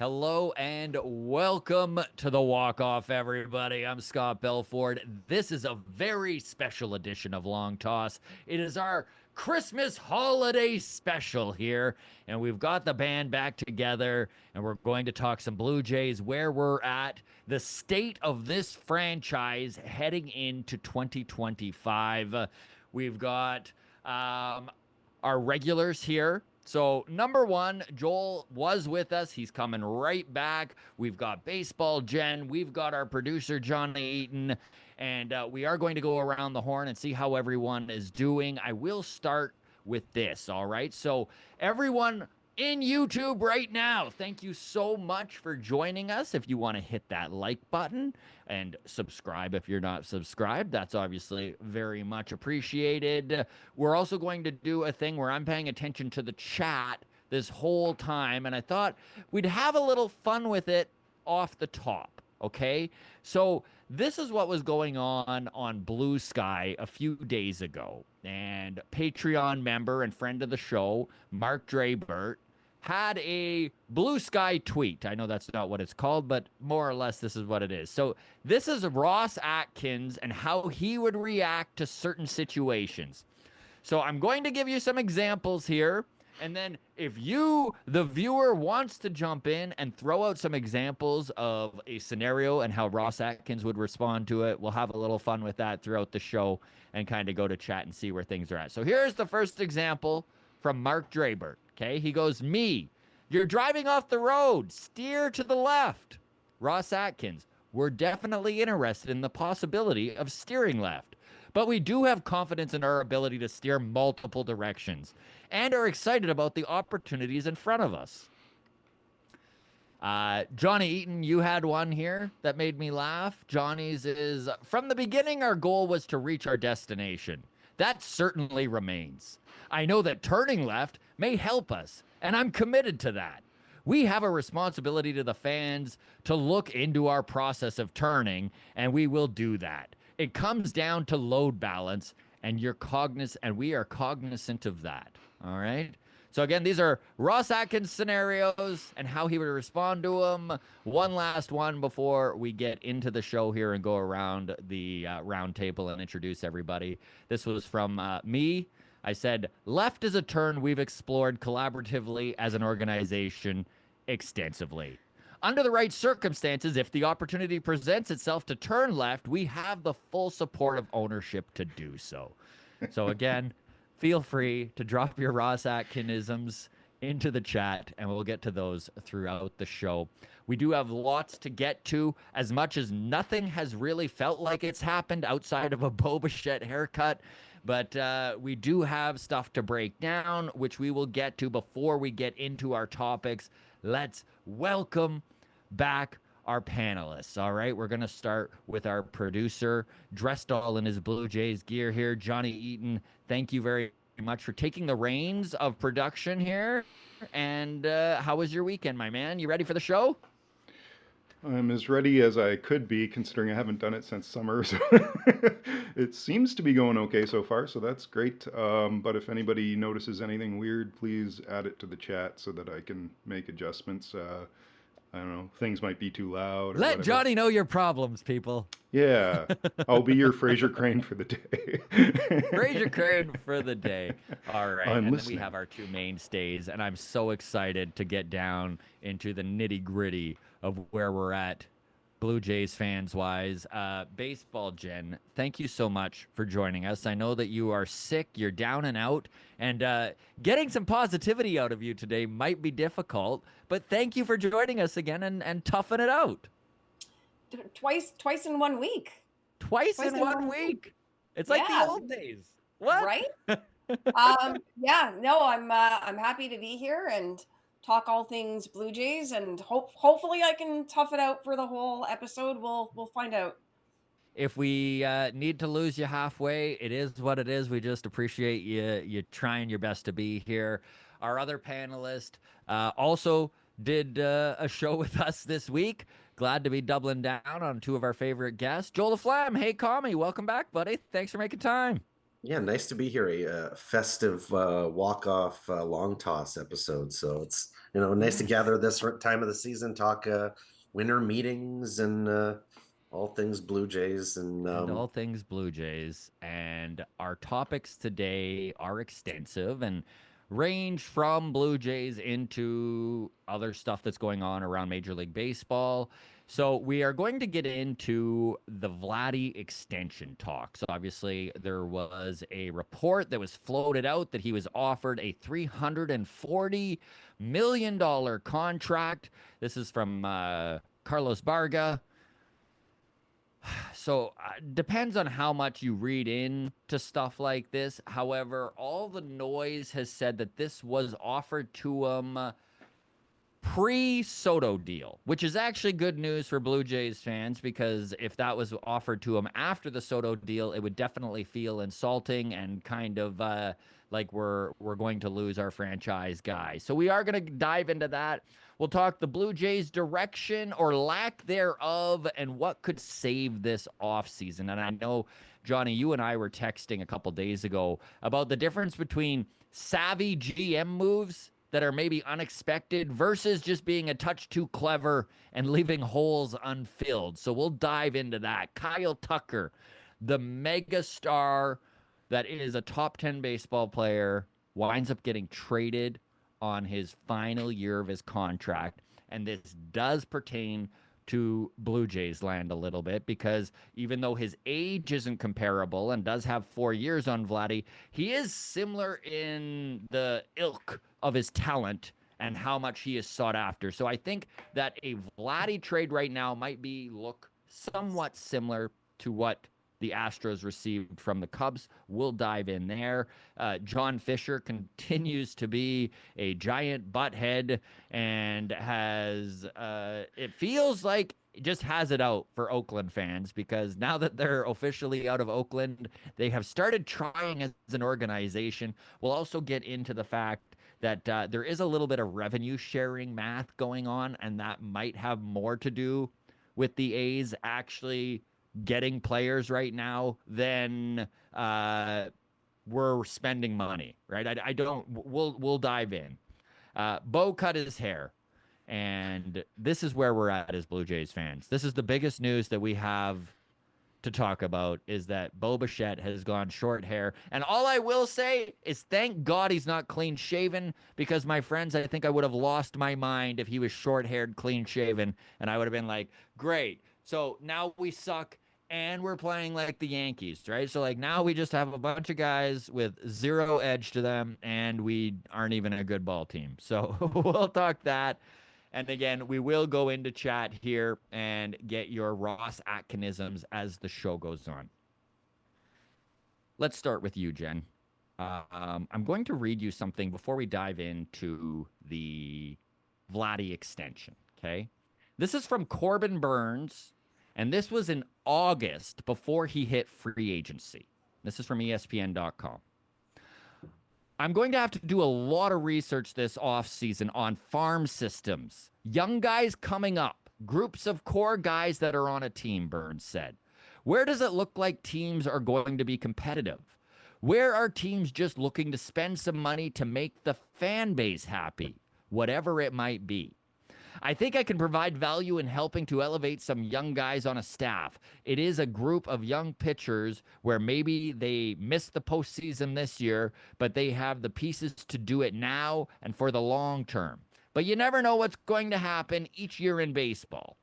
Hello and welcome to the Walk-Off, everybody. I'm Scott Belford. This is a very special edition of Long Toss. It is our Christmas holiday special here, and we've got the band back together, and we're going to talk some Blue Jays, where we're at, the state of this franchise heading into 2025. We've got our regulars here. So, number one, Joel was with us. He's coming right back. We've got Baseball Jen. We've got our producer, Johnny Eaton. And we are going to go around the horn and see how everyone is doing. I will start with this, all right? So, everyone in YouTube right now, thank you so much for joining us. If you want to hit that like button and subscribe if you're not subscribed, that's obviously very much appreciated. We're also going to do a thing where I'm paying attention to the chat this whole time, and I thought we'd have a little fun with it off the top, okay? So this is what was going on Blue Sky a few days ago, and Patreon member and friend of the show, Mark Draybert, had a Blue Sky tweet. I know that's not what it's called, but more or less this is what it is. So this is Ross Atkins and how he would react to certain situations. So I'm going to give you some examples here. And then if you, the viewer, wants to jump in and throw out some examples of a scenario and how Ross Atkins would respond to it, we'll have a little fun with that throughout the show and kind of go to chat and see where things are at. So here's the first example from Mark Draybert. Okay, he goes, you're driving off the road, steer to the left. Ross Atkins, we're definitely interested in the possibility of steering left, but we do have confidence in our ability to steer multiple directions and are excited about the opportunities in front of us. Johnny Eaton, you had one here that made me laugh. Johnny's is, from the beginning, our goal was to reach our destination. That certainly remains. I know that turning left may help us, and I'm committed to that. We have a responsibility to the fans to look into our process of turning, and we will do that. It comes down to load balance, and we are cognizant of that. All right? So again, these are Ross Atkins scenarios and how he would respond to them. One last one before we get into the show here and go around the round table and introduce everybody. This was from me. I said, left is a turn we've explored collaboratively as an organization extensively. Under the right circumstances, if the opportunity presents itself to turn left, we have the full support of ownership to do so. So again, feel free to drop your Ross Atkinisms into the chat, and we'll get to those throughout the show. We do have lots to get to, as much as nothing has really felt like it's happened outside of a Bo Bichette haircut. But we do have stuff to break down, which we will get to before we get into our topics. Let's welcome back our panelists. All right, we're going to start with our producer, dressed all in his Blue Jays gear here, Johnny Eaton. Thank you very much for taking the reins of production here. And how was your weekend, my man? You ready for the show? I'm as ready as I could be, considering I haven't done it since summer. So it seems to be going okay so far, so that's great. But if anybody notices anything weird, please add it to the chat so that I can make adjustments. I don't know, things might be too loud or Let whatever. Johnny know your problems, people. Yeah, I'll be your Fraser Crane for the day. Fraser Crane for the day. All right, I'm and listening. then we have our two mainstays, and I'm so excited to get down into the nitty-gritty of where we're at, Blue Jays fans-wise. Baseball Jen, thank you so much for joining us. I know that you are sick, you're down and out, and getting some positivity out of you today might be difficult, but thank you for joining us again and toughing it out. Twice in 1 week. Twice in one week. It's like the old days. What? Right? Yeah, no, I'm happy to be here and talk all things Blue Jays, and hopefully I can tough it out for the whole episode. We'll find out. If we need to lose you halfway, it is what it is. We just appreciate you trying your best to be here. Our other panelist also did a show with us this week. Glad to be doubling down on two of our favorite guests. Joel LaFlamme, hey, Commie, welcome back, buddy. Thanks for making time. Yeah, nice to be here. A festive walk-off long toss episode. So it's nice to gather this time of the season, talk winter meetings and all things Blue Jays And all things Blue Jays. And our topics today are extensive and range from Blue Jays into other stuff that's going on around Major League Baseball. So we are going to get into the Vladdy extension talks. Obviously, there was a report that was floated out that he was offered a $340 million contract. This is from Carlos Barga. So depends on how much you read into stuff like this. However, all the noise has said that this was offered to him pre-Soto deal, which is actually good news for Blue Jays fans, because if that was offered to him after the Soto deal, it would definitely feel insulting and kind of like we're going to lose our franchise guy. So we are going to dive into that. We'll talk the Blue Jays' direction or lack thereof and what could save this offseason. And I know, Johnny, you and I were texting a couple days ago about the difference between savvy GM moves that are maybe unexpected versus just being a touch too clever and leaving holes unfilled. So we'll dive into that. Kyle Tucker, the mega star that is a top 10 baseball player, winds up getting traded on his final year of his contract. And this does pertain to Blue Jays land a little bit, because even though his age isn't comparable and does have 4 years on Vladdy, he is similar in the ilk of his talent and how much he is sought after. So I think that a Vladdy trade right now might look somewhat similar to what the Astros received from the Cubs. We'll dive in there. John Fisher continues to be a giant butthead and has, it feels like, just has it out for Oakland fans, because now that they're officially out of Oakland, they have started trying as an organization. We'll also get into the fact that there is a little bit of revenue sharing math going on, and that might have more to do with the A's actually getting players right now than we're spending money, right? I don't. We'll dive in. Bo cut his hair, and this is where we're at as Blue Jays fans. This is the biggest news that we have to talk about, is that Bo Bichette has gone short hair. And all I will say is thank God he's not clean shaven, because my friends, I think I would have lost my mind if he was short haired, clean shaven, and I would have been like, great. So now we suck and we're playing like the Yankees, right? So like now we just have a bunch of guys with zero edge to them, and we aren't even a good ball team. So we'll talk that. And again, we will go into chat here and get your Ross Atkinisms as the show goes on. Let's start with you, Jen. I'm going to read you something before we dive into the Vladdy extension, okay? This is from Corbin Burns, and this was in August before he hit free agency. This is from ESPN.com. I'm going to have to do a lot of research this offseason on farm systems. Young guys coming up, groups of core guys that are on a team, Burns said. Where does it look like teams are going to be competitive? Where are teams just looking to spend some money to make the fan base happy, whatever it might be? I think I can provide value in helping to elevate some young guys on a staff. It is a group of young pitchers where maybe they missed the postseason this year, but they have the pieces to do it now and for the long term. But you never know what's going to happen each year in baseball.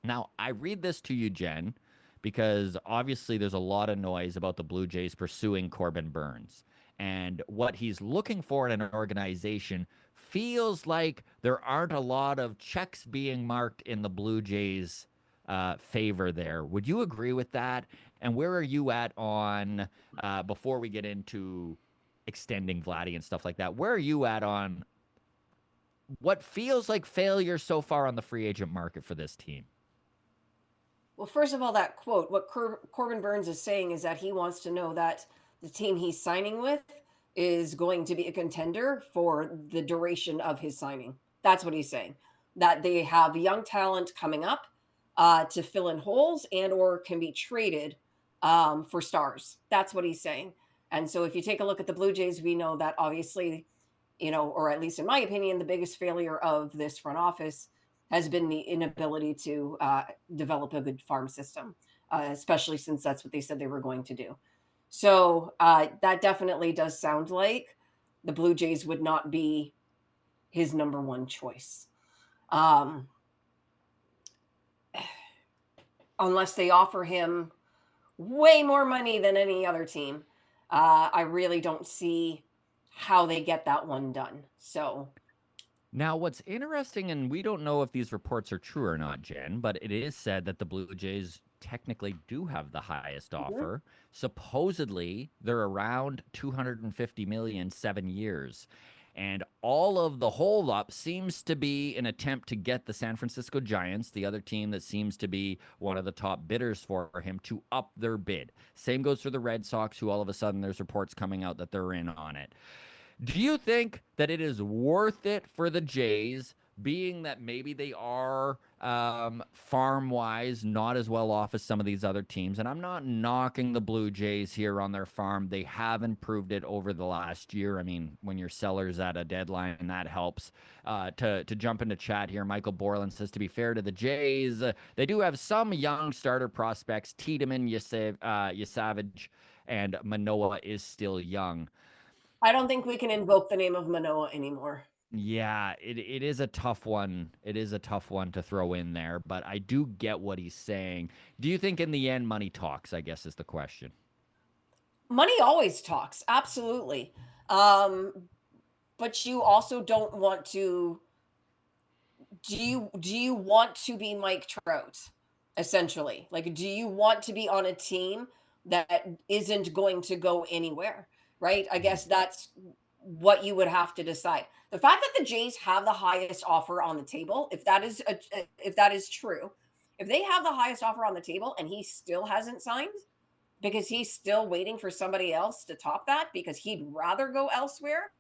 Now, I read this to you, Jen, because obviously there's a lot of noise about the Blue Jays pursuing Corbin Burns. And what he's looking for in an organization feels like there aren't a lot of checks being marked in the Blue Jays' favor there. Would you agree with that? And where are you at on, before we get into extending Vladdy and stuff like that, where are you at on what feels like failure so far on the free agent market for this team? Well, first of all, that quote, what Corbin Burns is saying is that he wants to know that the team he's signing with is going to be a contender for the duration of his signing. That's what he's saying, that they have young talent coming up to fill in holes and or can be traded for stars. That's what he's saying. And so if you take a look at the Blue Jays, we know that obviously, or at least in my opinion, the biggest failure of this front office has been the inability to develop a good farm system, especially since that's what they said they were going to do. So that definitely does sound like the Blue Jays would not be his number one choice. Unless they offer him way more money than any other team. I really don't see how they get that one done. So now, what's interesting, and we don't know if these reports are true or not, Jen, but it is said that the Blue Jays technically do have the highest offer. Supposedly, they're around 250 million, 7 years. And all of the holdup seems to be an attempt to get the San Francisco Giants, the other team that seems to be one of the top bidders for him, to up their bid. Same goes for the Red Sox, who all of a sudden there's reports coming out that they're in on it. Do you think that it is worth it for the Jays, being that maybe they are farm-wise not as well off as some of these other teams? And I'm not knocking the Blue Jays here on their farm. They have improved it over the last year. I mean, when your seller's at a deadline, that helps. To jump into chat here, Michael Borland says, to be fair to the Jays, they do have some young starter prospects. Tiedemann, Yasavage, and Manoah is still young. I don't think we can invoke the name of Manoah anymore. Yeah, it is a tough one. It is a tough one to throw in there, but I do get what he's saying. Do you think in the end money talks, I guess is the question. Money always talks, absolutely. But you also don't want to do you want to be Mike Trout essentially? Like do you want to be on a team that isn't going to go anywhere, right? I guess that's what you would have to decide. The fact that the Jays have the highest offer on the table, if that is true, if they have the highest offer on the table and he still hasn't signed because he's still waiting for somebody else to top that because he'd rather go elsewhere,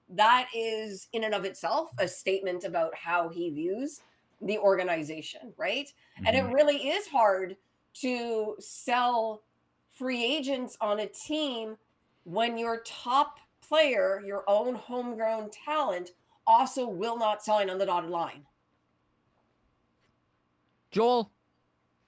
that is in and of itself a statement about how he views the organization, right? And it really is hard to sell free agents on a team when your top player, your own homegrown talent, also will not sign on the dotted line. Joel,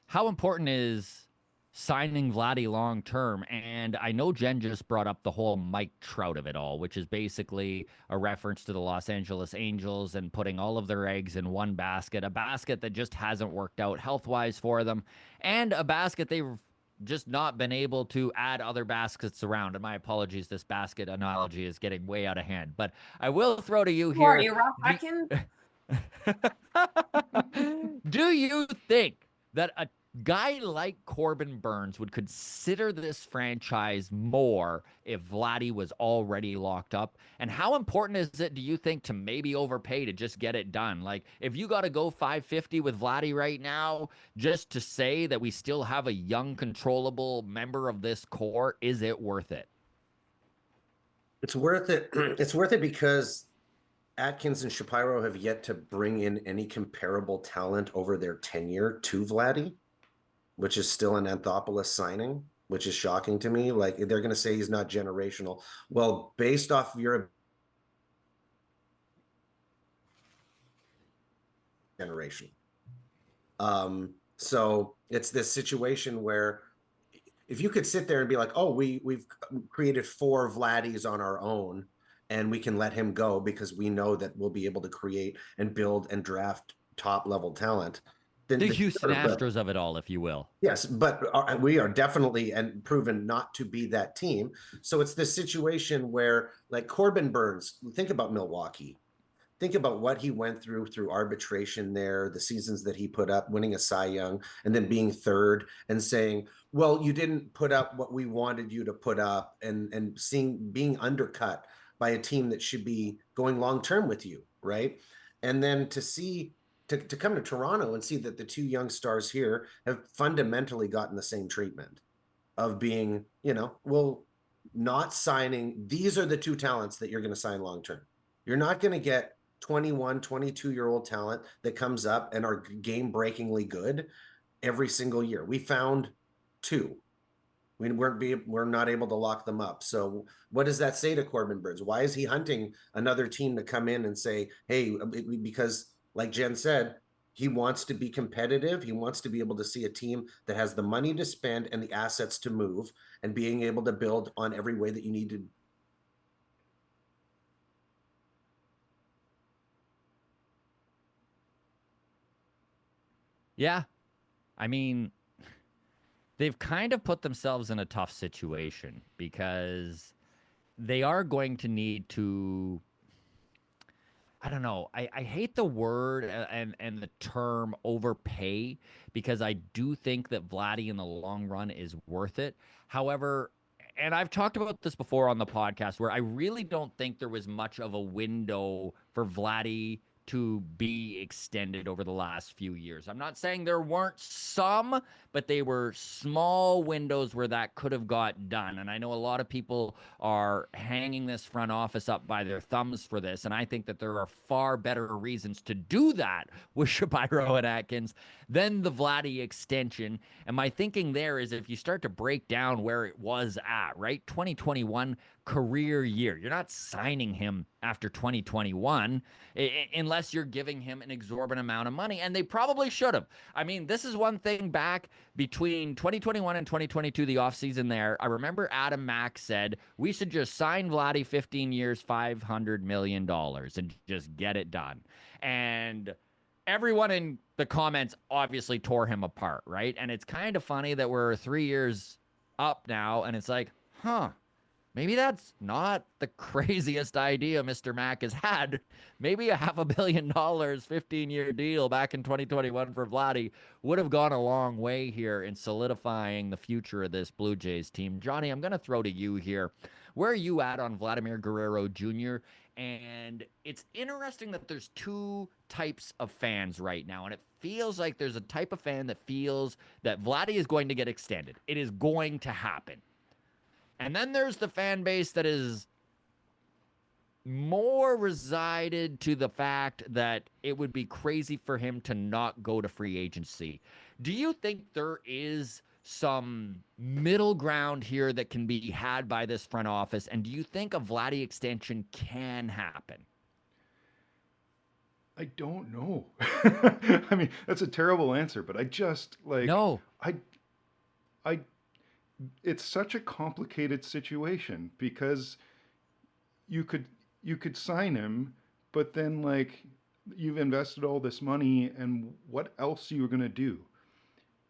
how important is signing Vladdy long term? And I know Jen just brought up the whole Mike Trout of it all, which is basically a reference to the Los Angeles Angels and putting all of their eggs in one basket, a basket that just hasn't worked out health-wise for them, and a basket they've just not been able to add other baskets around. And my apologies, this basket analogy is getting way out of hand, but I will throw to you Who here. are you, Ralph Atkins? Do you think that a guy like Corbin Burnes would consider this franchise more if Vladdy was already locked up? And how important is it, do you think, to maybe overpay to just get it done? Like, if you got to go 550 with Vladdy right now just to say that we still have a young, controllable member of this core, is it worth it? It's worth it. It's worth it because Atkins and Shapiro have yet to bring in any comparable talent over their tenure to Vladdy, which is still an Anthopoulos signing, which is shocking to me. Like, they're going to say he's not generational. Well, based off your generation. So it's this situation where if you could sit there and be like, oh, we've created 4 Vladdys on our own, and we can let him go because we know that we'll be able to create and build and draft top level talent. The Houston Astros of it all, if you will. Yes, but we are definitely and proven not to be that team. So it's this situation where, like Corbin Burnes, think about Milwaukee. Think about what he went through arbitration there, the seasons that he put up, winning a Cy Young, and then being third and saying, well, you didn't put up what we wanted you to put up, and being undercut by a team that should be going long-term with you, right? And then to come to Toronto and see that the 2 young stars here have fundamentally gotten the same treatment of being, well, not signing. These are the 2 talents that you're going to sign long-term. You're not going to get 21, 22-year-old talent that comes up and are game-breakingly good every single year. We found 2 we're not able to lock them up. So what does that say to Corbin Burns? Why is he hunting another team to come in and say, hey, because like Jen said, he wants to be competitive. He wants to be able to see a team that has the money to spend and the assets to move and being able to build on every way that you need to. Yeah. I mean, they've kind of put themselves in a tough situation because they are going to need to, I don't know. I hate the word and the term overpay because I do think that Vladdy in the long run is worth it. However, and I've talked about this before on the podcast where I really don't think there was much of a window for Vladdy to be extended over the last few years. I'm not saying there weren't some, but they were small windows where that could have got done. And I know a lot of people are hanging this front office up by their thumbs for this. And I think that there are far better reasons to do that with Shapiro and Atkins than the Vladdy extension. And my thinking there is if you start to break down where it was at, right? 2021 career year. You're not signing him after 2021 unless you're giving him an exorbitant amount of money. And they probably should have. I mean, this is one thing back between 2021 and 2022, the offseason there. I remember Adam Mack said, we should just sign Vladdy 15 years, $500 million and just get it done. And everyone in the comments obviously tore him apart, right? And it's kind of funny that we're 3 years up now and it's like, maybe that's not the craziest idea Mr. Mack has had. Maybe a $500 million, 15-year deal back in 2021 for Vladdy would have gone a long way here in solidifying the future of this Blue Jays team. Johnny, I'm going to throw to you here. Where are you at on Vladimir Guerrero Jr.? And it's interesting that there's two types of fans right now. And it feels like there's a type of fan that feels that Vladdy is going to get extended. It is going to happen. And then there's the fan base that is more resided to the fact that it would be crazy for him to not go to free agency. Do you think there is some middle ground here that can be had by this front office? And do you think a Vladdy extension can happen? I don't know. I mean, that's a terrible answer, but I just like No. I it's such a complicated situation because you could sign him, but then like you've invested all this money and what else are you going to do?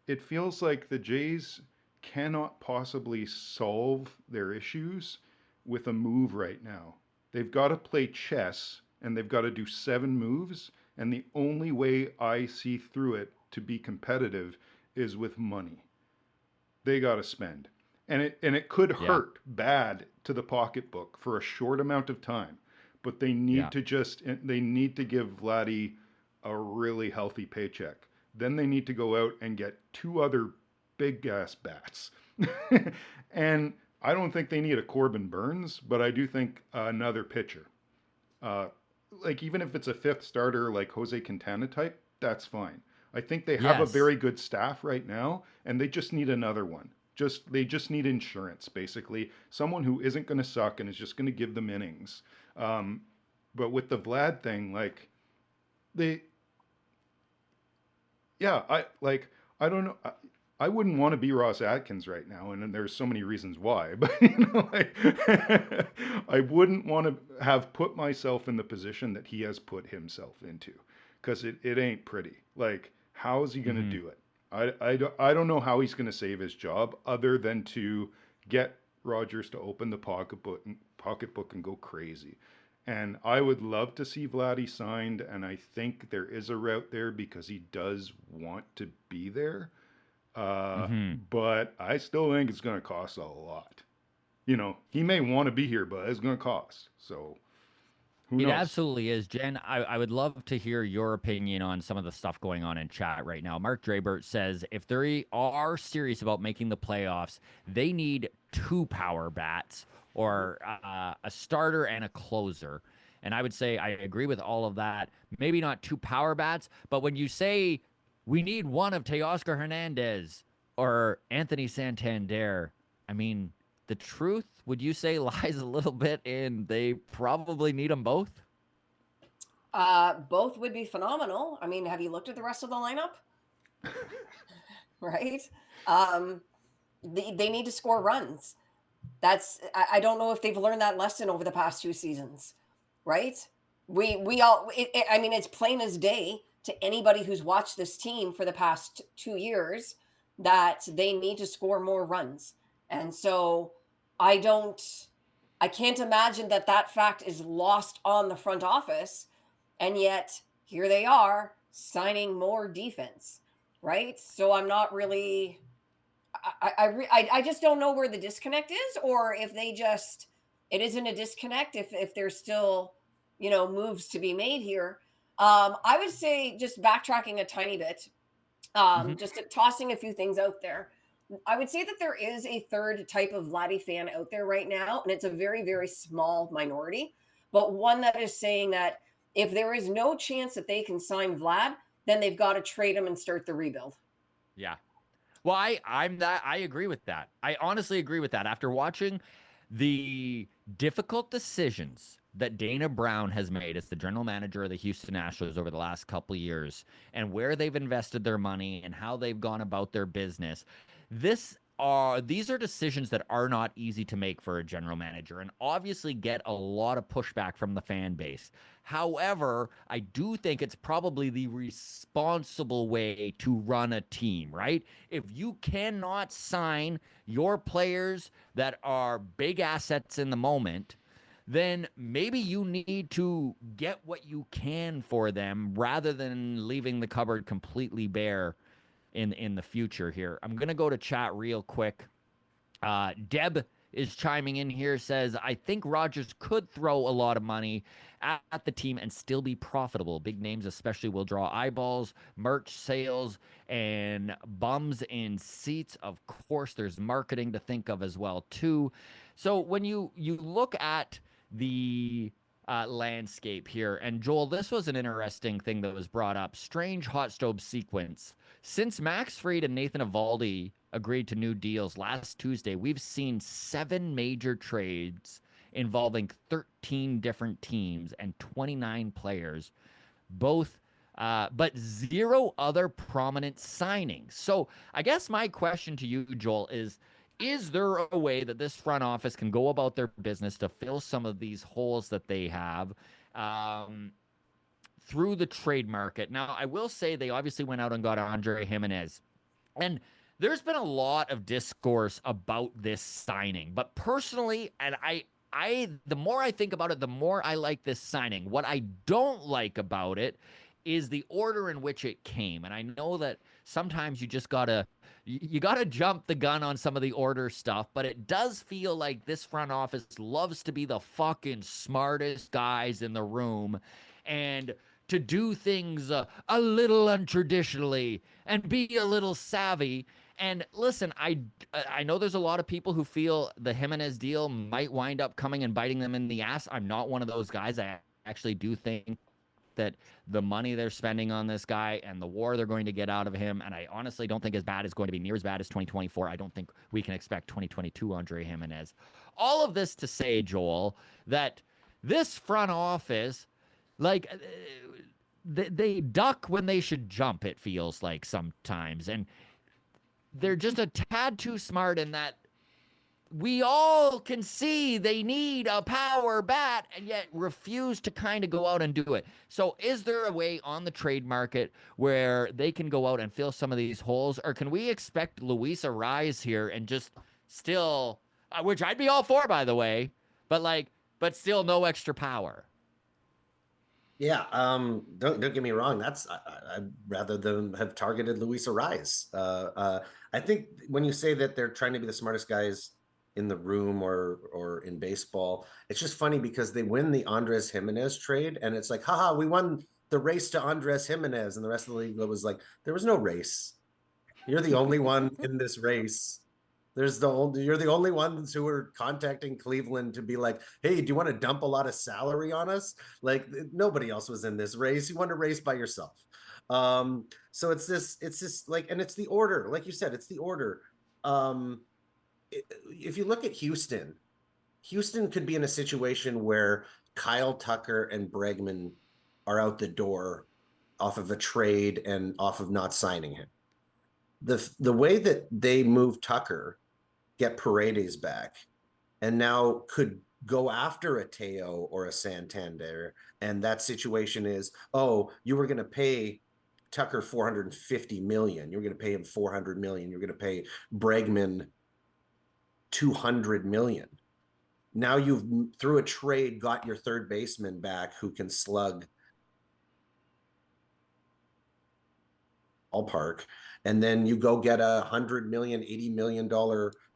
It feels like the Jays cannot possibly solve their issues with a move right now. They've got to play chess and they've got to do 7 moves, and the only way I see through it to be competitive is with money. They got to spend. And it could hurt bad to the pocketbook for a short amount of time, but they need to give Vladdy a really healthy paycheck. Then they need to go out and get 2 other big ass bats. And I don't think they need a Corbin Burns, but I do think another pitcher. Like even if it's a 5th starter like Jose Quintana type, that's fine. I think they have a very good staff right now, and they just need another one. They just need insurance, basically. Someone who isn't going to suck and is just going to give them innings. But with the Vlad thing, like I don't know. I wouldn't want to be Ross Atkins right now, and there's so many reasons why. But I wouldn't want to have put myself in the position that he has put himself into, because it ain't pretty. Like, how is he going to do it? I don't know how he's going to save his job other than to get Rogers to open the pocketbook and go crazy. And I would love to see Vladdy signed, and I think there is a route there because he does want to be there. But I still think it's going to cost a lot. You know, he may want to be here, but it's going to cost. So who knows? It absolutely is. Jen, I would love to hear your opinion on some of the stuff going on in chat right now. Mark Drabert says if they are serious about making the playoffs, they need 2 power bats or a starter and a closer. And I would say I agree with all of that. Maybe not 2 power bats, but when you say we need one of Teoscar Hernandez or Anthony Santander, I mean, the truth, would you say, lies a little bit in they probably need them both? Both would be phenomenal. I mean, have you looked at the rest of the lineup? Right? Um, they need to score runs. I don't know if they've learned that lesson over the past 2 seasons, right? We all I mean, it's plain as day to anybody who's watched this team for the past 2 years that they need to score more runs. And so I don't I can't imagine that that fact is lost on the front office, and yet here they are signing more defense, right? So I'm not really I just don't know where the disconnect is, or if they just it isn't a disconnect if there's still moves to be made here. I would say, just backtracking a tiny bit, Hmm. just tossing a few things out there. I would say that there is a third type of Vladdy fan out there right now, and it's a very, very small minority, but one that is saying that if there is no chance that they can sign Vlad, then they've got to trade him and start the rebuild. Yeah. Well, I agree with that. I honestly agree with that. After watching the difficult decisions that Dana Brown has made as the general manager of the Houston Astros over the last couple of years, and where they've invested their money and how they've gone about their business, these are decisions that are not easy to make for a general manager, and obviously get a lot of pushback from the fan base. However, I do think it's probably the responsible way to run a team, right? If you cannot sign your players that are big assets in the moment, then maybe you need to get what you can for them rather than leaving the cupboard completely bare in the future here. I'm gonna go to chat real quick. Deb is chiming in here, says, I think Rogers could throw a lot of money at the team and still be profitable. Big names especially will draw eyeballs, merch sales, and bums in seats. Of course, there's marketing to think of as well too. So when you look at the landscape here, and Joel, this was an interesting thing that was brought up. Strange hot stove sequence. Since Max Fried and Nathan Eovaldi agreed to new deals last Tuesday, we've seen 7 major trades involving 13 different teams and 29 players, both, but 0 other prominent signings. So I guess my question to you, Joel, is there a way that this front office can go about their business to fill some of these holes that they have? Through the trade market. Now, I will say they obviously went out and got Andre Jimenez. And there's been a lot of discourse about this signing. But personally, and the more I think about it, the more I like this signing. What I don't like about it is the order in which it came. And I know that sometimes you gotta jump the gun on some of the order stuff, but it does feel like this front office loves to be the fucking smartest guys in the room, and to do things a little untraditionally and be a little savvy. And listen, I know there's a lot of people who feel the Jimenez deal might wind up coming and biting them in the ass. I'm not one of those guys. I actually do think that the money they're spending on this guy and the war they're going to get out of him, and I honestly don't think as bad is going to be near as bad as 2024. I don't think we can expect 2022 Andre Jimenez. All of this to say, Joel, that this front office, like, they duck when they should jump, it feels like sometimes. And they're just a tad too smart in that we all can see they need a power bat and yet refuse to kind of go out and do it. So is there a way on the trade market where they can go out and fill some of these holes? Or can we expect Luis Arraez here and just still, which I'd be all for, by the way, but still no extra power? Yeah, don't get me wrong. I'd rather them have targeted Luis Arraez. I think when you say that they're trying to be the smartest guys in the room or in baseball, it's just funny because they win the Andres Jimenez trade, and it's like, haha, we won the race to Andres Jimenez, and the rest of the league was like, there was no race. You're the only one in this race. You're the only ones who are contacting Cleveland to be like, hey, do you want to dump a lot of salary on us? Like, nobody else was in this race. You want to race by yourself. So it's this like, and it's the order, like you said, it's the order. if you look at Houston, Houston could be in a situation where Kyle Tucker and Bregman are out the door off of a trade and off of not signing him. The way that they move Tucker, get Paredes back, and now could go after a Teo or a Santander, and that situation is, oh, you were going to pay Tucker 450 million, you're going to pay him 400 million, you're going to pay Bregman 200 million. Now you've, through a trade, got your third baseman back who can slug ballpark, and then you go get $100 million, $80 million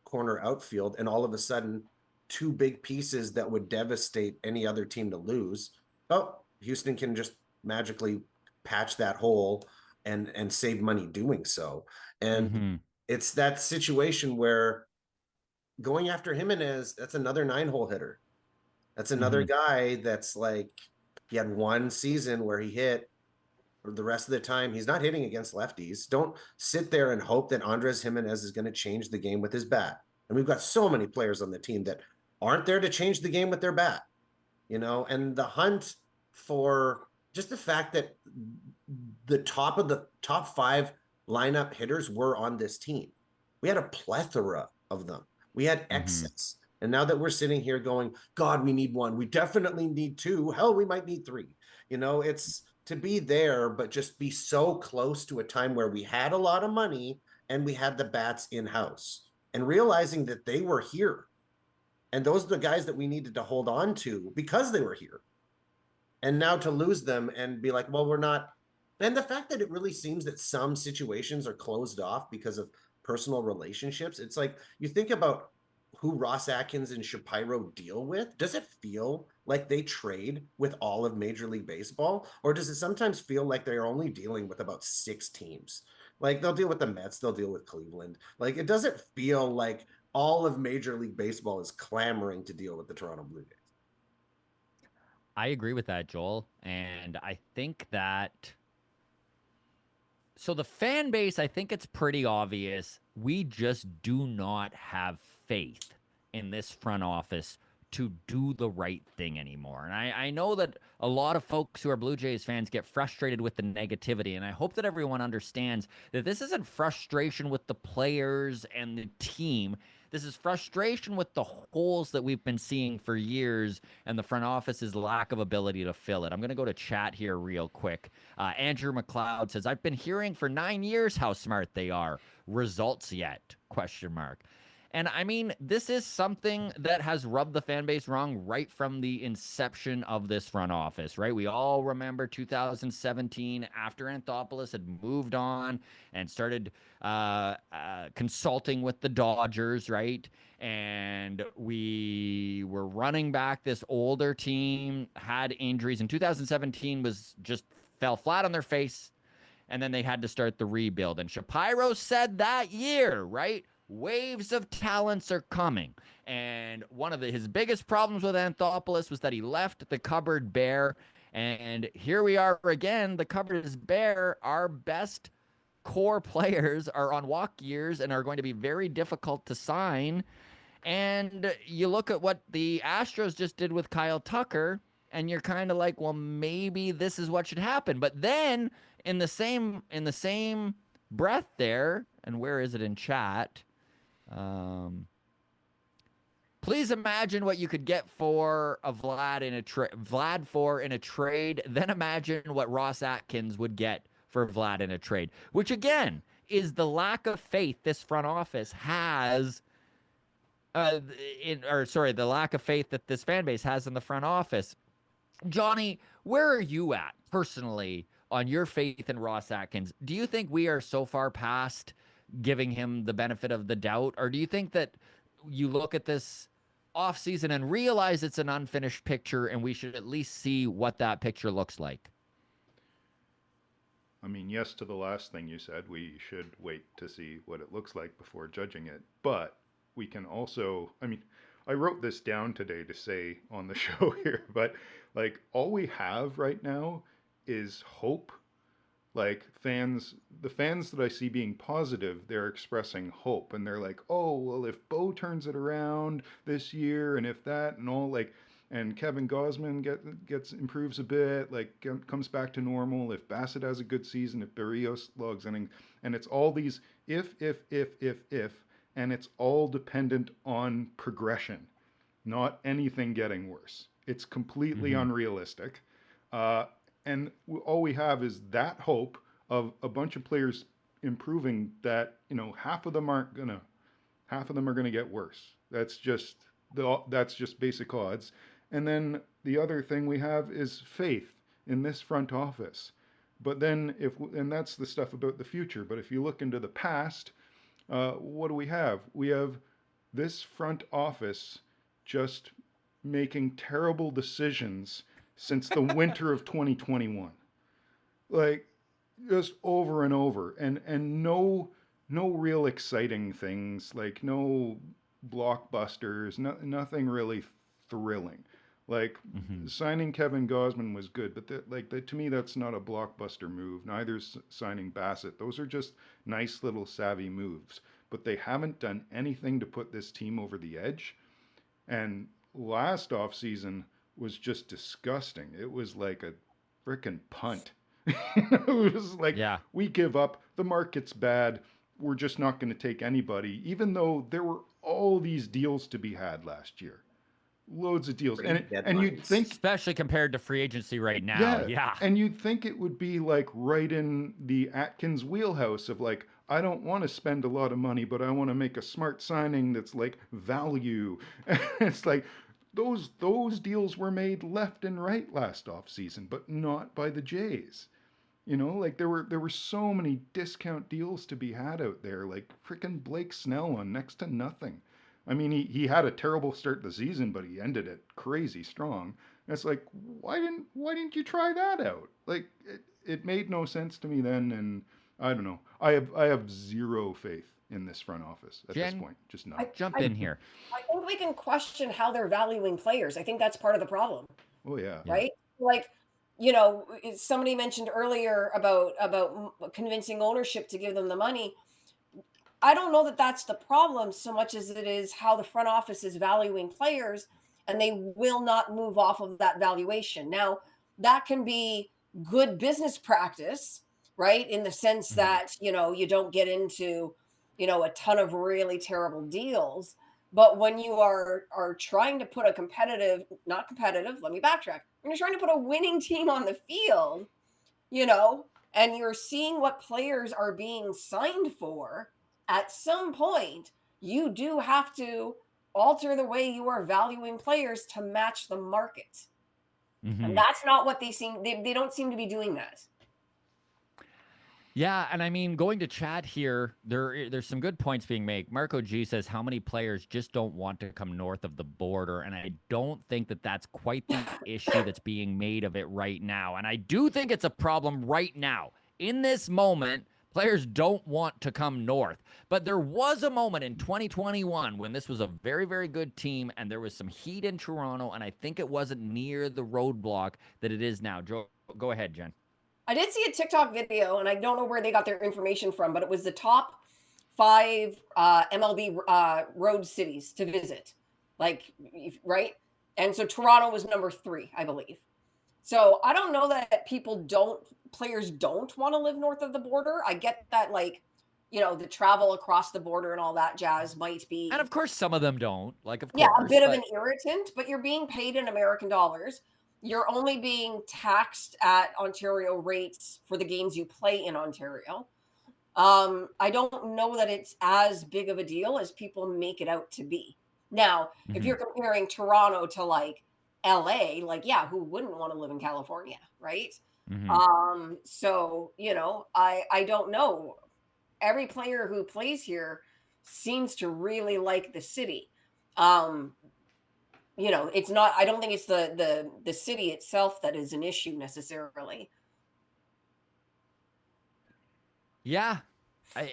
corner outfield, and all of a sudden, two big pieces that would devastate any other team to lose. Oh, Houston can just magically patch that hole and save money doing so. And it's that situation where going after Jimenez, that's another 9-hole hitter. That's another guy that's like, he had one season where he hit. The rest of the time, he's not hitting against lefties. Don't sit there and hope that Andres Jimenez is going to change the game with his bat. And we've got so many players on the team that aren't there to change the game with their bat, you know, and the hunt for just the fact that the top of the top 5 lineup hitters were on this team. We had a plethora of them. We had excess. And now that we're sitting here going, God, we need one. We definitely need 2. Hell, we might need 3. You know, it's to be there, but just be so close to a time where we had a lot of money and we had the bats in-house, and realizing that they were here. And those are the guys that we needed to hold on to because they were here. And now to lose them and be like, well, we're not. And the fact that it really seems that some situations are closed off because of personal relationships. It's like, you think about who Ross Atkins and Shapiro deal with. Does it feel like they trade with all of Major League Baseball? Or does it sometimes feel like they're only dealing with about 6 teams? Like, they'll deal with the Mets, they'll deal with Cleveland. Like, it doesn't feel like all of Major League Baseball is clamoring to deal with the Toronto Blue Jays. I agree with that, Joel. And I think that, so the fan base, I think it's pretty obvious. We just do not have faith in this front office to do the right thing anymore. And I know that a lot of folks who are Blue Jays fans get frustrated with the negativity. And I hope that everyone understands that this isn't frustration with the players and the team. This is frustration with the holes that we've been seeing for years and the front office's lack of ability to fill it. I'm going to go to chat here real quick. Andrew McLeod says, I've been hearing for 9 years how smart they are. Results yet? Question mark. And I mean, this is something that has rubbed the fan base wrong right from the inception of this front office, right? We all remember 2017 after Anthopoulos had moved on and started consulting with the Dodgers, right? And we were running back this older team, had injuries. And 2017 was just fell flat on their face. And then they had to start the rebuild. And Shapiro said that year, right? Waves of talents are coming. And one of his biggest problems with Anthopoulos was that he left the cupboard bare. And here we are again. The cupboard is bare. Our best core players are on walk years and are going to be very difficult to sign. And you look at what the Astros just did with Kyle Tucker, and you're kind of like, well, maybe this is what should happen. But then in the same breath there, and where is it in chat? Please imagine what you could get for a Vlad in a trade. Then imagine what Ross Atkins would get for Vlad in a trade, which again is the lack of faith this front office has. The lack of faith that this fan base has in the front office. Johnny, where are you at personally on your faith in Ross Atkins? Do you think we are so far past giving him the benefit of the doubt? Or do you think that you look at this offseason and realize it's an unfinished picture and we should at least see what that picture looks like? I mean, yes to the last thing you said. We should wait to see what it looks like before judging it. But we can also, I mean, I wrote this down today to say on the show here, but like all we have right now is hope Like the fans that I see being positive, they're expressing hope, and they're like, "Oh, well, if Bo turns it around this year, and if that, and all like, and Kevin Gosman gets improves a bit, like comes back to normal. If Bassett has a good season, if Barrios logs inning, and it's all these if, and it's all dependent on progression, not anything getting worse. It's completely Mm-hmm. unrealistic. Uh, and all we have is that hope of a bunch of players improving that, half of them are gonna get worse. That's just basic odds. And then the other thing we have is faith in this front office. But then and that's the stuff about the future. But if you look into the past, what do we have? We have this front office just making terrible decisions since the winter of 2021. Like just over and over, and no real exciting things, like no blockbusters, nothing really thrilling. Like Mm-hmm. signing Kevin Gosman was good, but to me that's not a blockbuster move. Neither's signing Bassett. Those are just nice little savvy moves, but they haven't done anything to put this team over the edge. And last off season was just disgusting. It was like a freaking punt. It was like, Yeah. we give up. The market's bad. We're just not going to take anybody, even though there were all these deals to be had last year. Loads of deals. Trade And you'd deadlines. think, Especially compared to free agency right now. yeah, Yeah. and you'd think it would be like right in the Atkins wheelhouse of like, I don't want to spend a lot of money, but I want to make a smart signing that's like value. It's like those deals were made left and right last off season, but not by the Jays. Like there were so many discount deals to be had out there, like frickin' Blake Snell on next to nothing. I mean, he had a terrible start to the season, but he ended it crazy strong. And it's like, why didn't you try that out? Like it made no sense to me then, and I don't know. I have zero faith in this front office at this Jen, point. Just none. I, jump I, in here. I think we can question how they're valuing players. I think that's part of the problem, Oh yeah. Yeah. right? Like, somebody mentioned earlier about convincing ownership to give them the money. I don't know that that's the problem so much as it is how the front office is valuing players, and they will not move off of that valuation. Now, that can be good business practice, right? In the sense Mm-hmm. that, you don't get into, a ton of really terrible deals. But when you are trying to put a not competitive, let me backtrack. When you're trying to put a winning team on the field, you know, and you're seeing what players are being signed for, at some point, you do have to alter the way you are valuing players to match the market. Mm-hmm. And that's not what they don't seem to be doing that. Yeah, and I mean, going to chat here, there's some good points being made. Marco G says how many players just don't want to come north of the border, and I don't think that that's quite the issue that's being made of it right now. And I do think it's a problem right now. In this moment, players don't want to come north. But there was a moment in 2021 when this was a very, very good team, and there was some heat in Toronto, and I think it wasn't near the roadblock that it is now. Joe, go ahead, Jen. I did see a TikTok video, and I don't know where they got their information from, but it was the top 5 MLB road cities to visit, right? And so Toronto was number 3, I believe. So I don't know that players don't want to live north of the border. I get that, the travel across the border and all that jazz might be, And of course, some of them don't. Like, of yeah, course, a bit of but an irritant, but you're being paid in American dollars. You're only being taxed at Ontario rates for the games you play in Ontario. I don't know that it's as big of a deal as people make it out to be. Now, if Mhm. you're comparing Toronto to LA, yeah, who wouldn't want to live in California, right? So, I don't know. Every player who plays here seems to really like the city. It's not, I don't think it's the city itself that is an issue necessarily. Yeah, I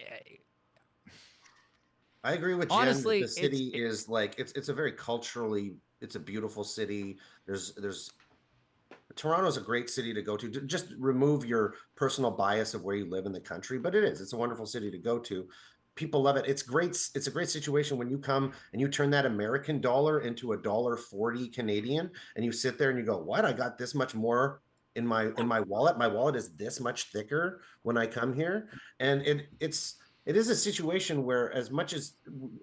agree with Jen that honestly, the city is like it's a very culturally, it's a beautiful city. There's Toronto's a great city to go to. Just remove your personal bias of where you live in the country, but it's a wonderful city to go to. People love it. It's great. It's a great situation when you come and you turn that American dollar into $1.40 Canadian, and you sit there and you go, "What? I got this much more in my wallet. My wallet is this much thicker when I come here." And it is a situation where, as much as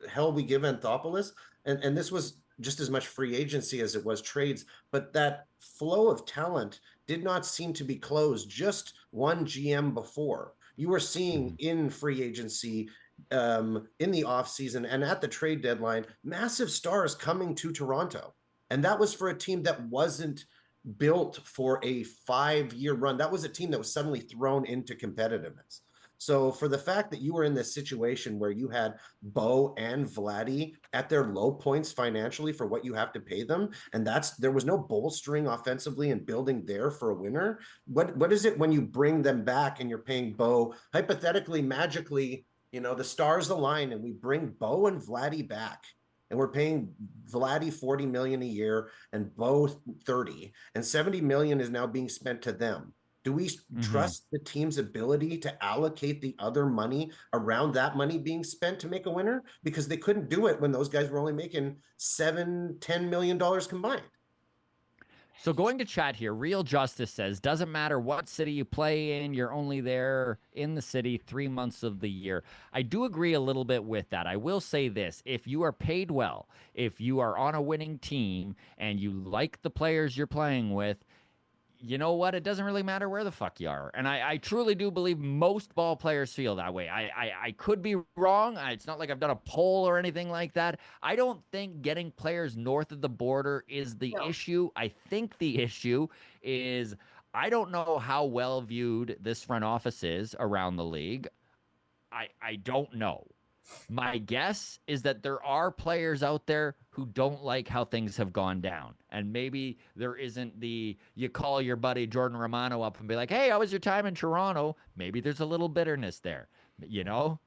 hell we give Anthopoulos, and this was just as much free agency as it was trades, but that flow of talent did not seem to be closed just one GM before. You were seeing in free agency, in the offseason and at the trade deadline, massive stars coming to Toronto. And that was for a team that wasn't built for a 5-year run. That was a team that was suddenly thrown into competitiveness. So for the fact that you were in this situation where you had Bo and Vladdy at their low points financially for what you have to pay them, and there was no bolstering offensively and building there for a winner. What is it when you bring them back and you're paying Bo hypothetically, magically, the stars align and we bring Bo and Vladdy back, and we're paying Vladdy $40 million a year and Bo 30, and $70 million is now being spent to them. Do we trust the team's ability to allocate the other money around that money being spent to make a winner? Because they couldn't do it when those guys were only making $7-10 million combined. So going to chat here, Real Justice says, doesn't matter what city you play in, you're only there in the city 3 months of the year. I do agree a little bit with that. I will say this, if you are paid well, if you are on a winning team and you like the players you're playing with, you know what? It doesn't really matter where the fuck you are. And I truly do believe most ball players feel that way. I could be wrong. It's not like I've done a poll or anything like that. I don't think getting players north of the border is the issue. I think the issue is I don't know how well viewed this front office is around the league. I don't know. My guess is that there are players out there who don't like how things have gone down. And maybe there isn't you call your buddy Jordan Romano up and be like, hey, how was your time in Toronto? Maybe there's a little bitterness there, Well,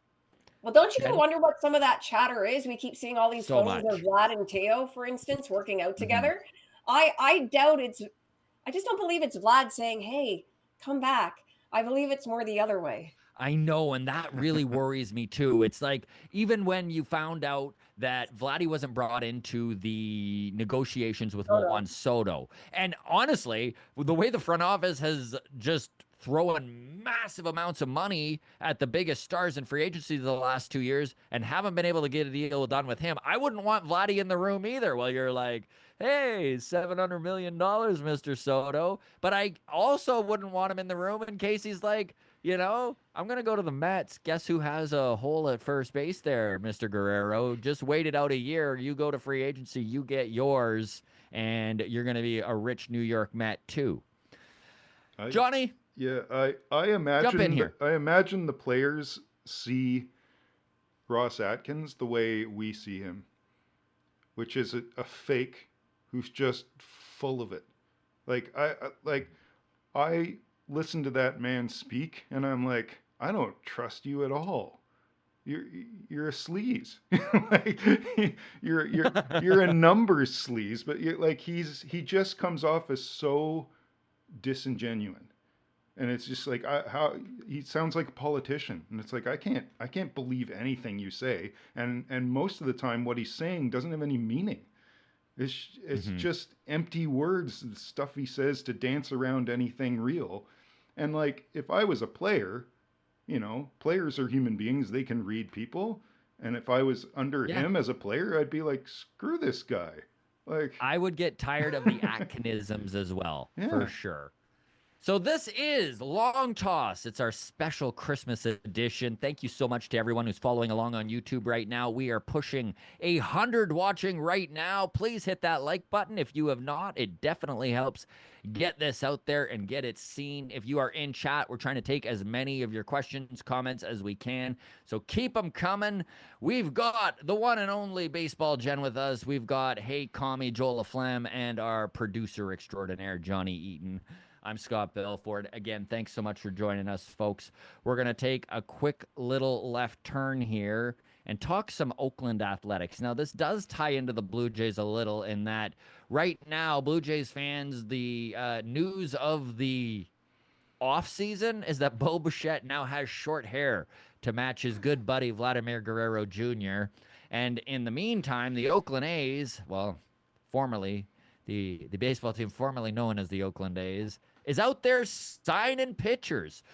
don't you wonder what some of that chatter is? We keep seeing all these photos of Vlad and Teo, for instance, working out together. I doubt I just don't believe it's Vlad saying, hey, come back. I believe it's more the other way. I know, and that really worries me too. It's like, even when you found out that Vladdy wasn't brought into the negotiations with Juan Soto, and honestly, the way the front office has just thrown massive amounts of money at the biggest stars in free agency the last 2 years and haven't been able to get a deal done with him, I wouldn't want Vladdy in the room either while you're like, hey, $700 million, Mr. Soto. But I also wouldn't want him in the room in case he's like, I'm going to go to the Mets. Guess who has a hole at first base there, Mr. Guerrero? Just wait it out a year. You go to free agency, you get yours, and you're going to be a rich New York Met too. Johnny? Yeah, I imagine jump in here. I imagine the players see Ross Atkins the way we see him, which is a fake who's just full of it. I listen to that man speak, and I'm like, I don't trust you at all. You're a sleaze. you're a numbers sleaze, but he just comes off as so disingenuous. And it's just like how he sounds like a politician, and it's like I can't believe anything you say, and most of the time what he's saying doesn't have any meaning. It's just empty words, stuff he says to dance around anything real. And like, if I was a player, players are human beings, they can read people, and if I was under him as a player, I'd be like, screw this guy. Like, I would get tired of the Atkinisms as well, for sure. So this is Long Toss. It's our special Christmas edition. Thank you so much to everyone who's following along on YouTube right now. We are pushing 100 watching right now. Please hit that like button if you have not. It definitely helps get this out there and get it seen. If you are in chat, we're trying to take as many of your questions, comments as we can. So keep them coming. We've got the one and only Baseball Jen with us. We've got Hey Commie, Joel LaFlamme, and our producer extraordinaire, Johnny Eaton. I'm Scott Belford. Again, thanks so much for joining us, folks. We're going to take a quick little left turn here and talk some Oakland Athletics. Now, this does tie into the Blue Jays a little in that right now, Blue Jays fans, the news of the offseason is that Bo Bichette now has short hair to match his good buddy Vladimir Guerrero Jr. And in the meantime, the Oakland A's, well, formerly the baseball team formerly known as the Oakland A's, is out there signing pitchers.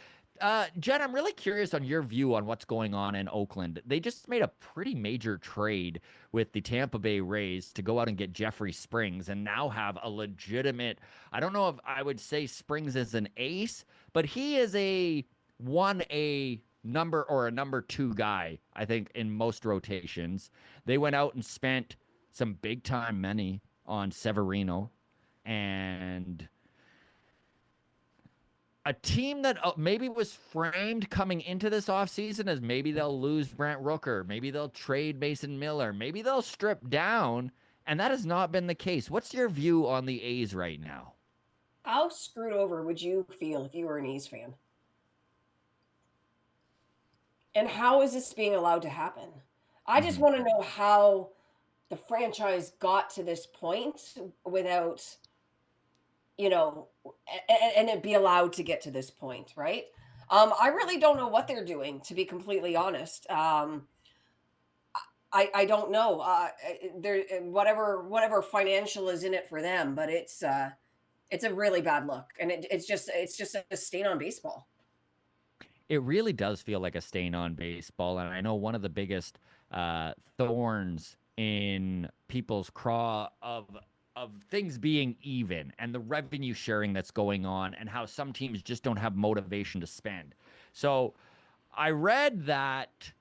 Jen, I'm really curious on your view on what's going on in Oakland. They just made a pretty major trade with the Tampa Bay Rays to go out and get Jeffrey Springs and now have a legitimate, I don't know if I would say Springs is an ace, but he is a 1A number or a number 2 guy, I think, in most rotations. They went out and spent some big time money on Severino and a team that maybe was framed coming into this offseason as maybe they'll lose Brent Rooker, maybe they'll trade Mason Miller, maybe they'll strip down, and that has not been the case. What's your view on the A's right now? How screwed over would you feel if you were an A's fan? And how is this being allowed to happen? I just want to know how the franchise got to this point without, and it be allowed to get to this point, right? I really don't know what they're doing, to be completely honest. I don't know. There, whatever financial is in it for them, but it's a really bad look, and it's just a stain on baseball. It really does feel like a stain on baseball, and I know one of the biggest thorns in people's craw of things being even and the revenue sharing that's going on and how some teams just don't have motivation to spend. So I read that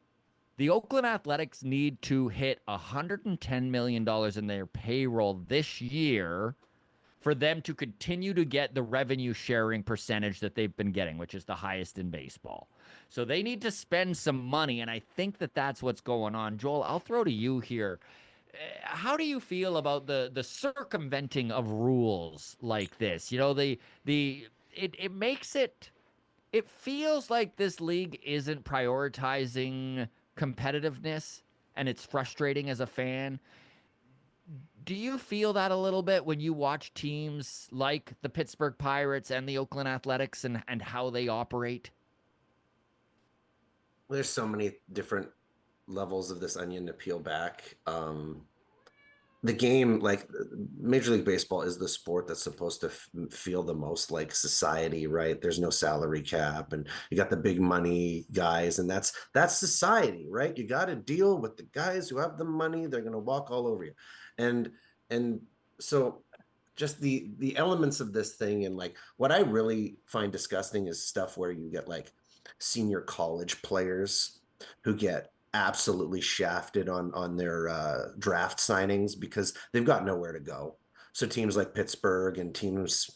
the Oakland Athletics need to hit $110 million in their payroll this year for them to continue to get the revenue sharing percentage that they've been getting, which is the highest in baseball. So they need to spend some money, and I think that that's what's going on. Joel, I'll throw to you here. How do you feel about the circumventing of rules like this? It makes it feels like this league isn't prioritizing competitiveness, and it's frustrating as a fan. Do you feel that a little bit when you watch teams like the Pittsburgh Pirates and the Oakland Athletics and how they operate? There's so many different levels of this onion to peel back. The game, like Major League Baseball, is the sport that's supposed to feel the most like society, right? There's no salary cap, and you got the big money guys, and that's society, right? You got to deal with the guys who have the money. They're going to walk all over you, and so just the elements of this thing, and like what I really find disgusting is stuff where you get like senior college players who get absolutely shafted on their draft signings because they've got nowhere to go. So teams like Pittsburgh and teams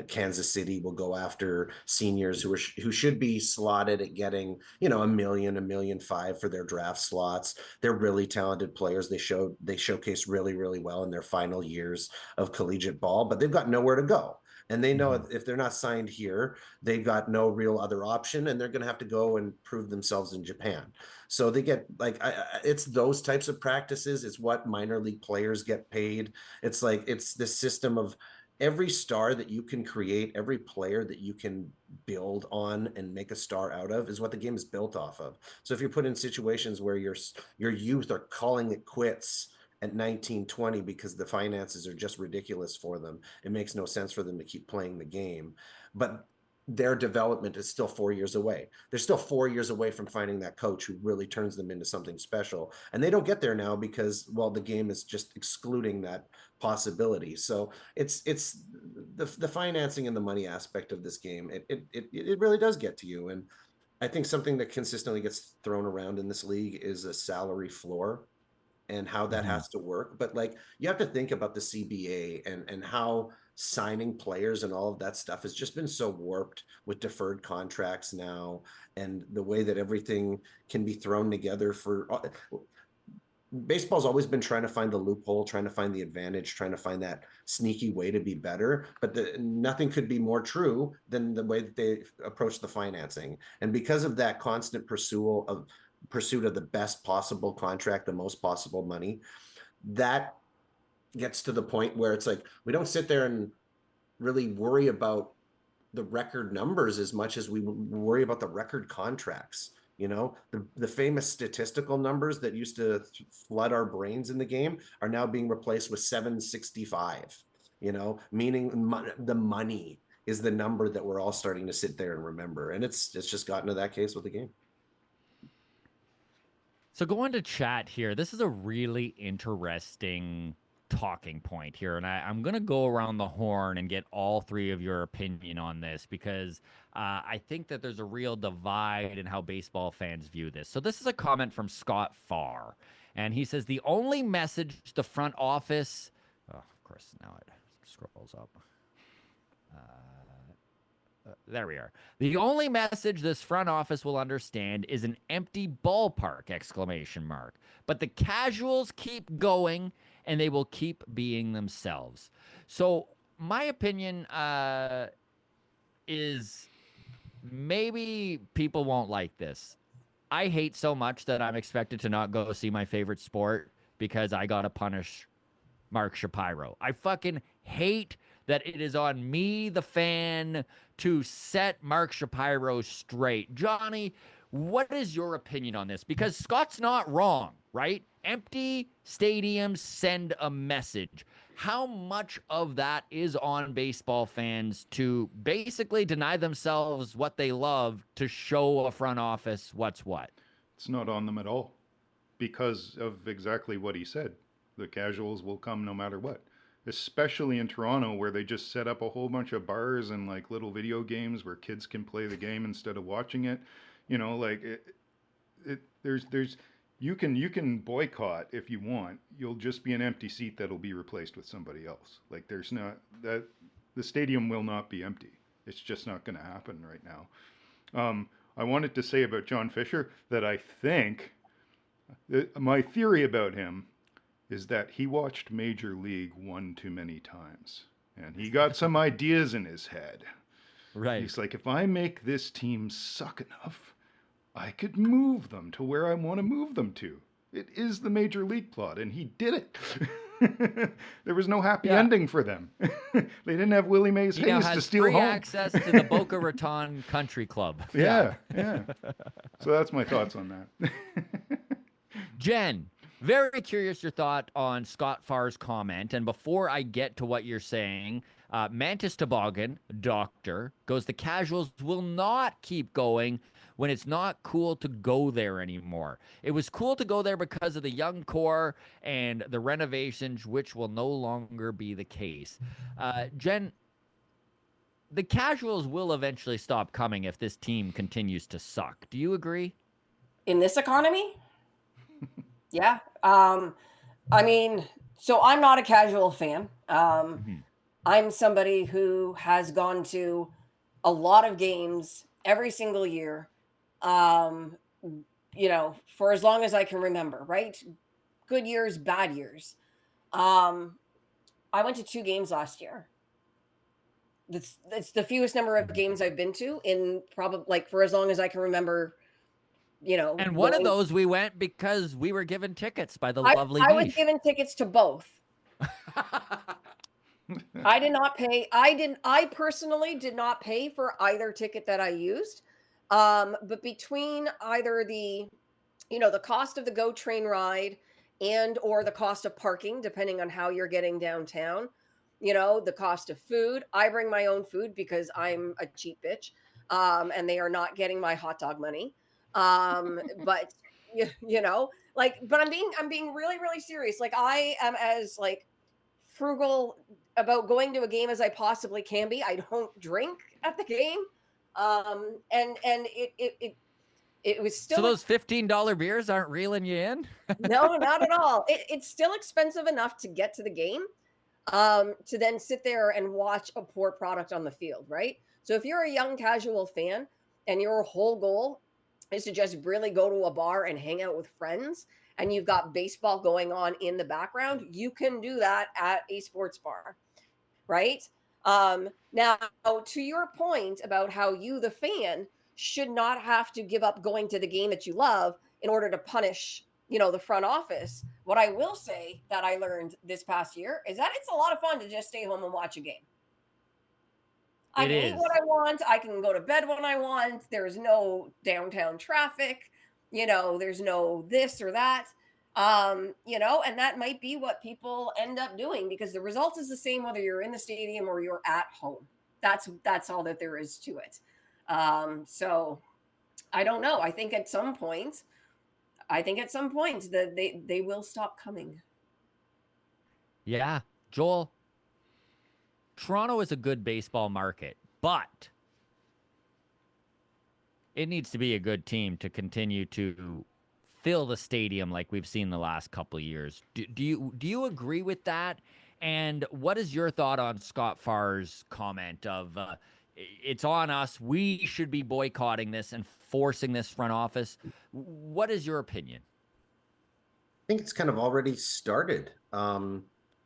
Kansas City will go after seniors who should be slotted at getting $1 million, $1.5 million for their draft slots. They're really talented players. They showcase really, really well in their final years of collegiate ball, but they've got nowhere to go. And they know if they're not signed here, they've got no real other option, and they're going to have to go and prove themselves in Japan. So they get it's those types of practices. It's what minor league players get paid. It's like it's this system of every star that you can create, every player that you can build on and make a star out of is what the game is built off of. So if you're put in situations where your youth are calling it quits at 19, 20 because the finances are just ridiculous for them, it makes no sense for them to keep playing the game. But their development is still 4 years away. They're still 4 years away from finding that coach who really turns them into something special. And they don't get there now because, well, the game is just excluding that possibility. So it's the financing and the money aspect of this game. It really does get to you. And I think something that consistently gets thrown around in this league is a salary floor and how that has to work. But like, you have to think about the CBA and how signing players and all of that stuff has just been so warped with deferred contracts now, and the way that everything can be thrown together for baseball's always been trying to find the loophole, trying to find the advantage, trying to find that sneaky way to be better. But nothing could be more true than the way that they approach the financing. And because of that constant pursuit pursuit of the best possible contract, the most possible money. That gets to the point where it's like, we don't sit there and really worry about the record numbers as much as we worry about the record contracts. You know, the famous statistical numbers that used to flood our brains in the game are now being replaced with 765, you know, meaning the money is the number that we're all starting to sit there and remember. And it's just gotten to that case with the game. So going to chat here, this is a really interesting talking point here, and I'm going to go around the horn and get all three of your opinion on this, because I think that there's a real divide in how baseball fans view this. So this is a comment from Scott Farr, and he says, the only message the front office, oh, of course, now it scrolls up. There we are. The only message this front office will understand is an empty ballpark, exclamation mark. But the casuals keep going, and they will keep being themselves. So my opinion is maybe people won't like this. I hate so much that I'm expected to not go see my favorite sport because I got to punish Mark Shapiro. I fucking hate that it is on me, the fan, to set Mark Shapiro straight. Johnny, what is your opinion on this? Because Scott's not wrong, right? Empty stadiums send a message. How much of that is on baseball fans to basically deny themselves what they love to show a front office what's what? It's not on them at all, because of exactly what he said. The casuals will come no matter what, especially in Toronto, where they just set up a whole bunch of bars and like little video games where kids can play the game instead of watching it. You know, like there's you can boycott if you want. You'll just be an empty seat that'll be replaced with somebody else. Like there's not that the stadium will not be empty. It's just not going to happen right now. I wanted to say about John Fisher that I think my theory about him is that he watched Major League one too many times, and he got some ideas in his head. Right. He's like, if I make this team suck enough, I could move them to where I want to move them to. It is the Major League plot, and he did it. There was no happy ending for them. They didn't have Willie Mays He now Hayes has to steal free home. access to the Boca Raton Country Club. Yeah. So that's my thoughts on that. Jen, very curious your thought on Scott Farr's comment. And before I get to what you're saying, Mantis Toboggan, doctor, goes, the casuals will not keep going when it's not cool to go there anymore. It was cool to go there because of the young core and the renovations, which will no longer be the case. Jen, the casuals will eventually stop coming if this team continues to suck. Do you agree? In this economy? Yeah. I mean, so I'm not a casual fan. I'm somebody who has gone to a lot of games every single year, you know, for as long as I can remember, right? Good years, bad years. I went to 2 games last year. That's the fewest number of games I've been to in probably like for as long as I can remember. You know, and one of those we went because we were given tickets by the lovely I was Beef. given tickets to both. I did not pay. I personally did not pay for either ticket that I used. But between either the, you know, the cost of the GO train ride and or the cost of parking, depending on how you're getting downtown, you know, the cost of food. I bring my own food because I'm a cheap bitch. And they are not getting my hot dog money. But you know, like, but I'm being really, really serious. Like I am as like frugal about going to a game as I possibly can be. I don't drink at the game. And it was still So those $15 beers aren't reeling you in? no, not at all. It's still expensive enough to get to the game, to then sit there and watch a poor product on the field, right? So if you're a young casual fan and your whole goal is to just really go to a bar and hang out with friends, and you've got baseball going on in the background, you can do that at a sports bar, right? Now, to your point about how you, the fan, should not have to give up going to the game that you love in order to punish, the front office. What I will say that I learned this past year is that it's a lot of fun to just stay home and watch a game. I can eat what I want. I can go to bed when I want. There's no downtown traffic. There's no this or that. And that might be what people end up doing because the result is the same whether you're in the stadium or you're at home. That's all that there is to it. So I don't know. I think at some point that they will stop coming. Yeah, Joel, Toronto is a good baseball market, but it needs to be a good team to continue to fill the stadium like we've seen the last couple of years. Do you agree with that? And what is your thought on Scott Farr's comment of it's on us, we should be boycotting this and forcing this front office? What is your opinion? I think it's kind of already started.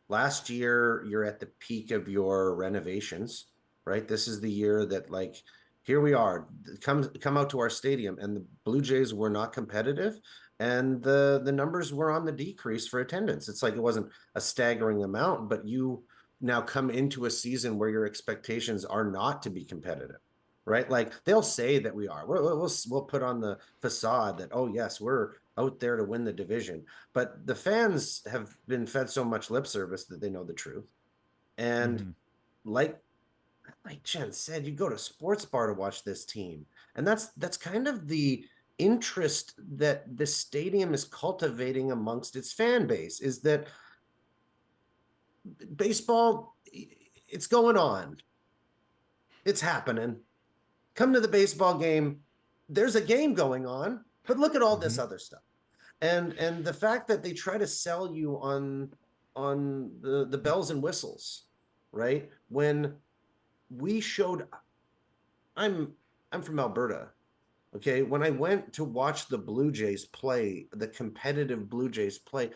Last year, you're at the peak of your renovations, right? This is the year that, like, here we are, come out to our stadium, and the Blue Jays were not competitive, and the numbers were on the decrease for attendance. It's like it wasn't a staggering amount, but you now come into a season where your expectations are not to be competitive, right? Like they'll say that we are. We'll put on the facade that, oh yes, we're out there to win the division, but the fans have been fed so much lip service that they know the truth. And like Jen said, you go to sports bar to watch this team, and that's kind of the interest that the stadium is cultivating amongst its fan base, is that baseball, it's going on, it's happening. Come to the baseball game, there's a game going on, but look at all this other stuff. And the fact that they try to sell you on the bells and whistles, right? When we showed, I'm from Alberta, okay? When I went to watch the Blue Jays play, the competitive Blue Jays play,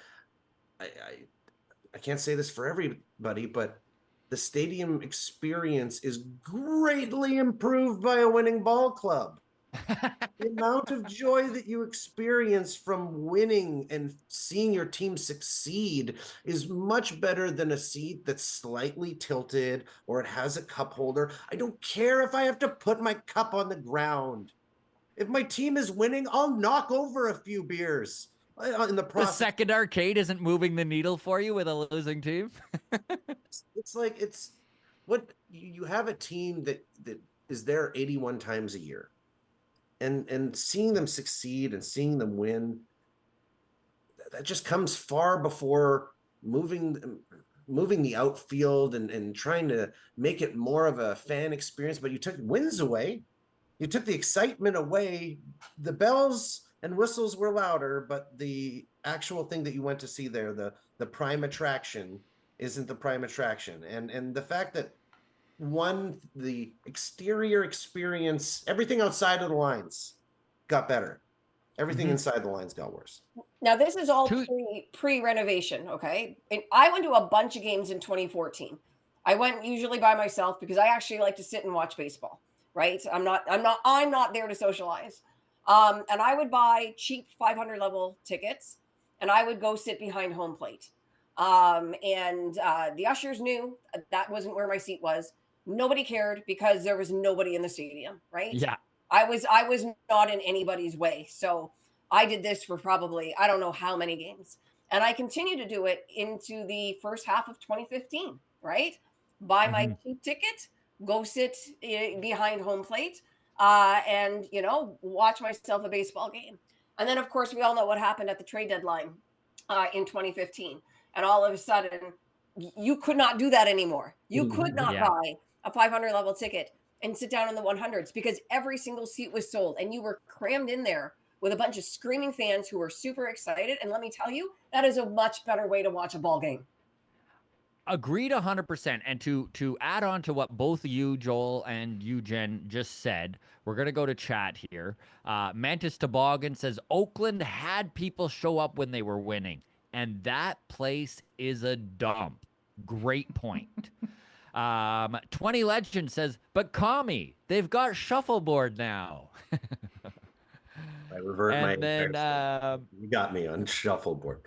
I can't say this for everybody, but the stadium experience is greatly improved by a winning ball club. The amount of joy that you experience from winning and seeing your team succeed is much better than a seat that's slightly tilted or it has a cup holder. I don't care if I have to put my cup on the ground. If my team is winning, I'll knock over a few beers in the process. The second arcade isn't moving the needle for you with a losing team. It's like, it's what you have a team that is there 81 times a year. And seeing them succeed and seeing them win, that just comes far before moving the outfield and trying to make it more of a fan experience. But you took wins away. You took the excitement away. The bells and whistles were louder, but the actual thing that you went to see there, the prime attraction, isn't the prime attraction. And the fact that the exterior experience, everything outside of the lines got better. Everything inside the lines got worse. Now this is all pre-renovation, okay? And I went to a bunch of games in 2014. I went usually by myself because I actually like to sit and watch baseball, right? I'm not there to socialize. And I would buy cheap 500 level tickets and I would go sit behind home plate. The ushers knew that wasn't where my seat was. Nobody cared because there was nobody in the stadium, right? Yeah. I was not in anybody's way. So I did this for probably, I don't know how many games. And I continue to do it into the first half of 2015, right? Buy my cheap ticket, go sit behind home plate, and, watch myself a baseball game. And then, of course, we all know what happened at the trade deadline in 2015. And all of a sudden, you could not do that anymore. You could not buy a 500 level ticket and sit down in the 100s because every single seat was sold and you were crammed in there with a bunch of screaming fans who were super excited. And let me tell you, that is a much better way to watch a ball game. Agreed 100%. And to add on to what both you, Joel, and you, Jen, just said, we're going to go to chat here. Mantis Toboggan says, Oakland had people show up when they were winning, and that place is a dump. Great point. 20 Legend says, but Kami, they've got shuffleboard now. Revert my And then, entire statement. You got me on shuffleboard.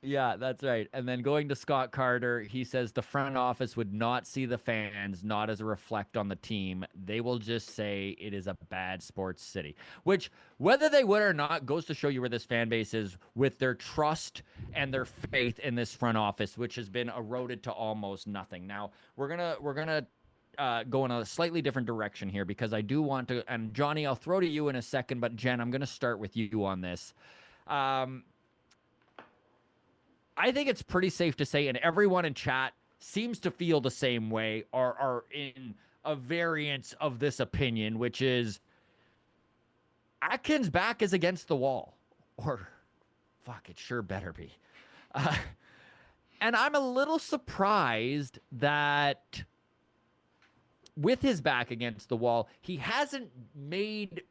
yeah, that's right. And then going to Scott Carter, he says the front office would not see the fans not as a reflect on the team. They will just say it is a bad sports city, which, whether they would or not, goes to show you where this fan base is with their trust and their faith in this front office, which has been eroded to almost nothing. Now, we're gonna go in a slightly different direction here because I do want to, and Johnny, I'll throw to you in a second, but Jen, I'm gonna start with you on this. I think it's pretty safe to say, and everyone in chat seems to feel the same way, or are in a variance of this opinion, which is Atkins' back is against the wall. Or, fuck, it sure better be. Uh, and I'm a little surprised that with his back against the wall, he hasn't made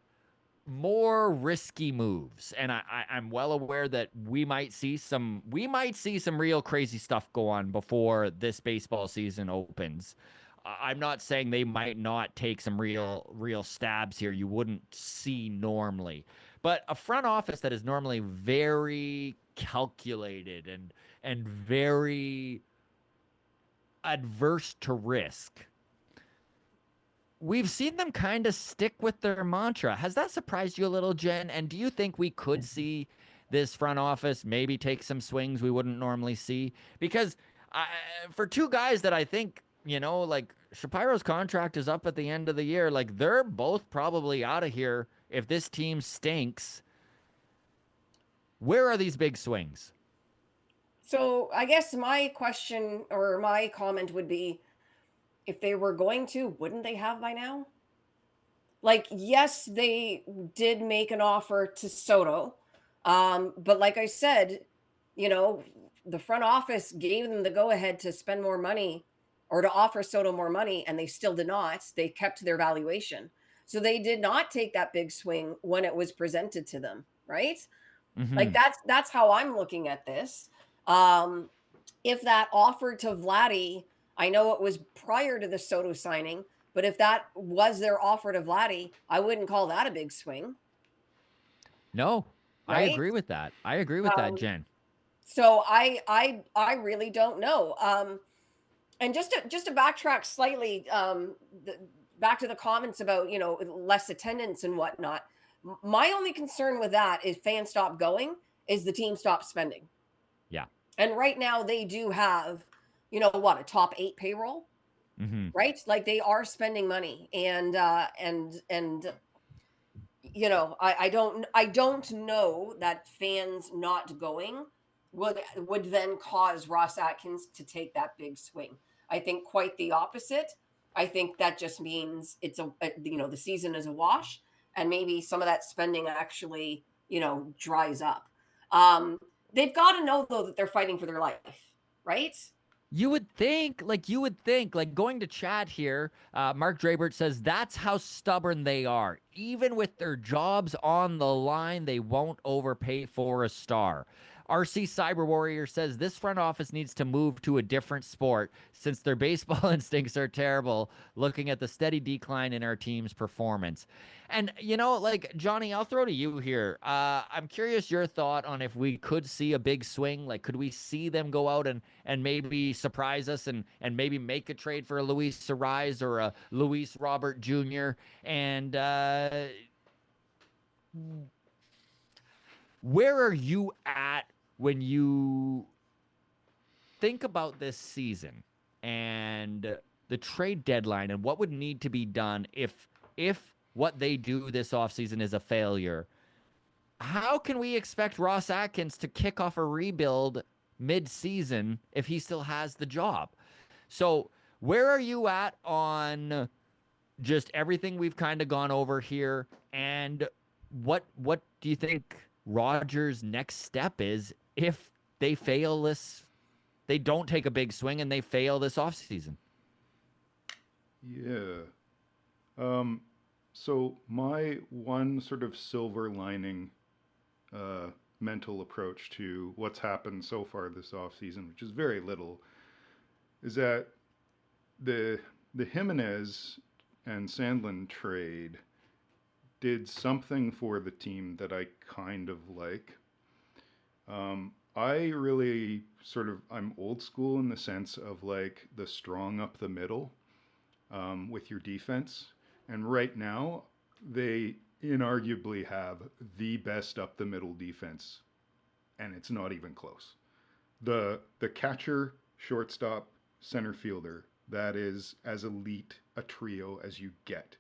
more risky moves, and I'm well aware that we might see some real crazy stuff go on before this baseball season opens. I'm not saying they might not take some real stabs here you wouldn't see normally, but a front office that is normally very calculated and very adverse to risk, we've seen them kind of stick with their mantra. Has that surprised you a little, Jen? And do you think we could see this front office maybe take some swings we wouldn't normally see? Because for two guys that I think, like Shapiro's contract is up at the end of the year, like they're both probably out of here if this team stinks. Where are these big swings? So I guess my question or my comment would be, if they were going to, wouldn't they have by now? Like, yes, they did make an offer to Soto. But like I said, you know, the front office gave them the go ahead to spend more money or to offer Soto more money, and they still did not. They kept their valuation. So they did not take that big swing when it was presented to them, right? Like that's how I'm looking at this. If that offer to Vladdy, I know it was prior to the Soto signing, but if that was their offer to Vladdy, I wouldn't call that a big swing. No, I Right? agree with that. I agree with that, Um, Jen. so I really don't know. And just to backtrack slightly, back to the comments about less attendance and whatnot. My only concern with that is fans stop going, is the team stop spending. Yeah. And right now they do have, a top 8 payroll, right? Like they are spending money, and I don't know that fans not going would then cause Ross Atkins to take that big swing. I think quite the opposite. I think that just means it's the season is a wash, and maybe some of that spending actually dries up. They've got to know though that they're fighting for their life, right? You would think, like going to chat here, Mark Drabert says that's how stubborn they are. Even with their jobs on the line, they won't overpay for a star. RC Cyber Warrior says this front office needs to move to a different sport since their baseball instincts are terrible, looking at the steady decline in our team's performance. And, like, Johnny, I'll throw to you here. I'm curious your thought on if we could see a big swing. Like, could we see them go out and maybe surprise us and maybe make a trade for a Luis Arise or a Luis Robert Jr.? And where are you at when you think about this season and the trade deadline and what would need to be done if what they do this offseason is a failure? How can we expect Ross Atkins to kick off a rebuild mid-season if he still has the job? So where are you at on just everything we've kind of gone over here, and what do you think Rogers' next step is if they fail this, they don't take a big swing and they fail this offseason? Yeah. So my one sort of silver lining mental approach to what's happened so far this offseason, which is very little, is that the Jimenez and Sandlin trade did something for the team that I kind of like. I really I'm old school in the sense of like the strong up the middle with your defense. And right now, they inarguably have the best up the middle defense, and it's not even close. The catcher, shortstop, center fielder, that is as elite a trio as you get.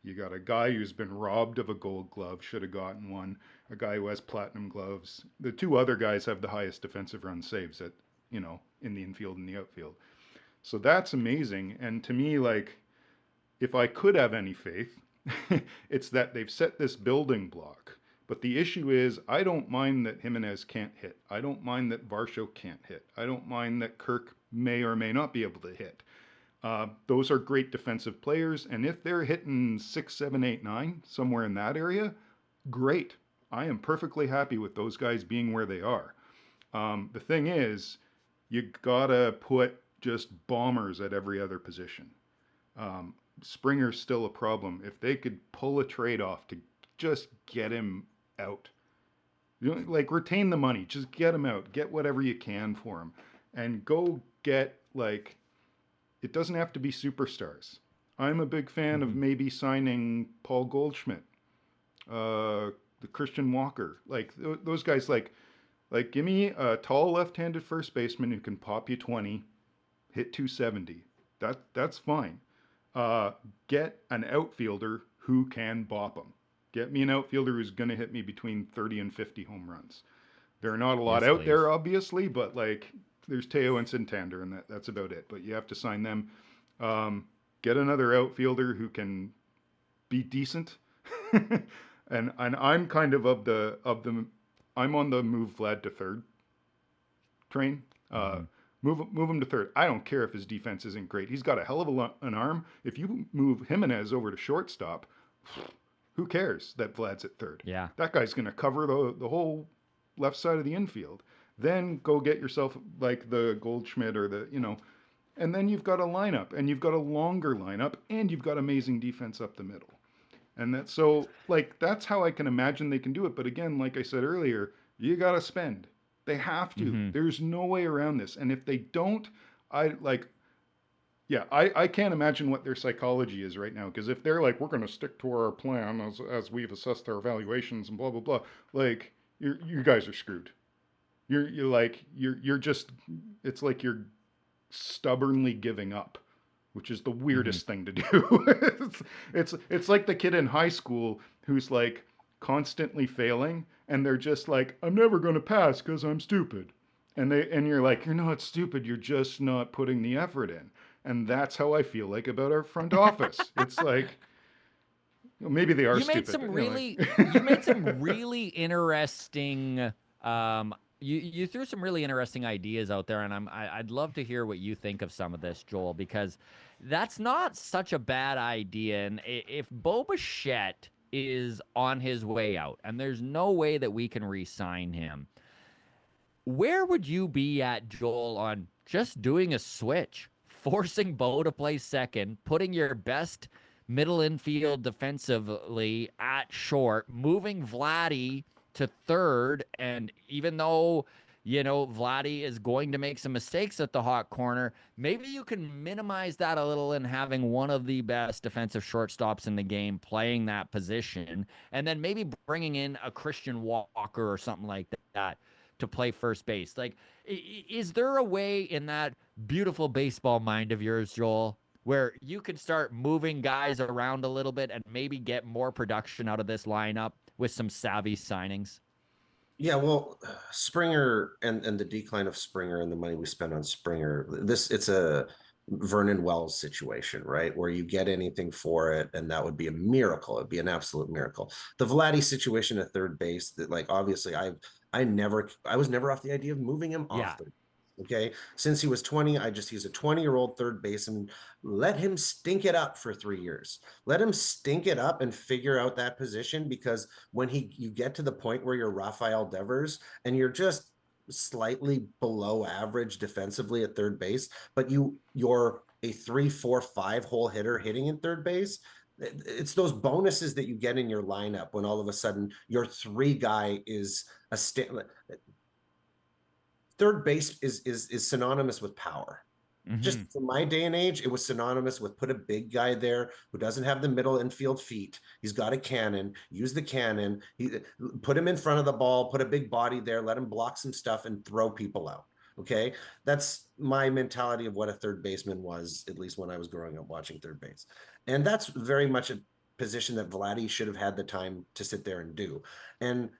You got a guy who's been robbed of a gold glove, should have gotten one. A guy who has platinum gloves. The two other guys have the highest defensive run saves at, in the infield and the outfield. So that's amazing. And to me, like, if I could have any faith, it's that they've set this building block. But the issue is, I don't mind that Jimenez can't hit. I don't mind that Varsho can't hit. I don't mind that Kirk may or may not be able to hit. Those are great defensive players, and if they're hitting 6, 7, 8, 9, somewhere in that area, great. I am perfectly happy with those guys being where they are. The thing is, you gotta put just bombers at every other position. Springer's still a problem. If they could pull a trade off to just get him out, like retain the money, just get him out, get whatever you can for him, and go get like. It doesn't have to be superstars. I'm a big fan of maybe signing Paul Goldschmidt, the Christian Walker, like those guys. Like give me a tall left-handed first baseman who can pop you 20, hit 270. That's fine. Get an outfielder who can bop them. Get me an outfielder who's going to hit me between 30 and 50 home runs. There are not a lot out there, obviously, but like. There's Teo and Santander, and that's about it. But you have to sign them. Get another outfielder who can be decent. and I'm kind of the I'm on the move Vlad to third train. Move him to third. I don't care if his defense isn't great. He's got a hell of an arm. If you move Jimenez over to shortstop, who cares that Vlad's at third? Yeah, that guy's going to cover the whole left side of the infield. Then go get yourself like the Goldschmidt or and then you've got a lineup, and you've got a longer lineup, and you've got amazing defense up the middle. And that's so like that's how I can imagine they can do it. But again, like I said earlier, you got to spend. They have to. There's no way around this. And if they don't, I can't imagine what their psychology is right now. Because if they're like, we're going to stick to our plan as we've assessed our evaluations and blah blah blah, like you guys are screwed. You're just, it's like you're stubbornly giving up, which is the weirdest thing to do. it's like the kid in high school who's like constantly failing, and they're just like, I'm never going to pass because I'm stupid. And you're like, you're not stupid. You're just not putting the effort in. And that's how I feel like about our front office. It's like, maybe they are stupid. You made some really interesting, You threw some really interesting ideas out there, and I'd love to hear what you think of some of this, Joel, because that's not such a bad idea. And if Bo Bichette is on his way out, and there's no way that we can re-sign him, where would you be at, Joel, on just doing a switch, forcing Bo to play second, putting your best middle infield defensively at short, moving Vladdy to third, and even though Vladdy is going to make some mistakes at the hot corner, maybe you can minimize that a little in having one of the best defensive shortstops in the game playing that position, and then maybe bringing in a Christian Walker or something like that to play first base. Like, is there a way in that beautiful baseball mind of yours, Joel, where you could start moving guys around a little bit and maybe get more production out of this lineup with some savvy signings? Yeah, well, Springer and the decline of Springer and the money we spend on Springer, it's a Vernon Wells situation, right? Where you get anything for it, and that would be a miracle. It'd be an absolute miracle. The Vladdy situation at third base, that like obviously I was never off the idea of moving him off third. Okay, since he was 20, he's a 20-year-old third baseman. Let him stink it up for 3 years. Let him stink it up and figure out that position, because when you get to the point where you're Rafael Devers and you're just slightly below average defensively at third base, but you're a 3, 4, 5 hole hitter hitting in third base, it's those bonuses that you get in your lineup when all of a sudden your 3 guy is third base is synonymous with power. Just for my day and age, it was synonymous with put a big guy there who doesn't have the middle infield feet. He's got a cannon, use the cannon, put him in front of the ball, put a big body there, let him block some stuff and throw people out. Okay. That's my mentality of what a third baseman was, at least when I was growing up watching third base. And that's very much a position that Vladdy should have had the time to sit there and do. And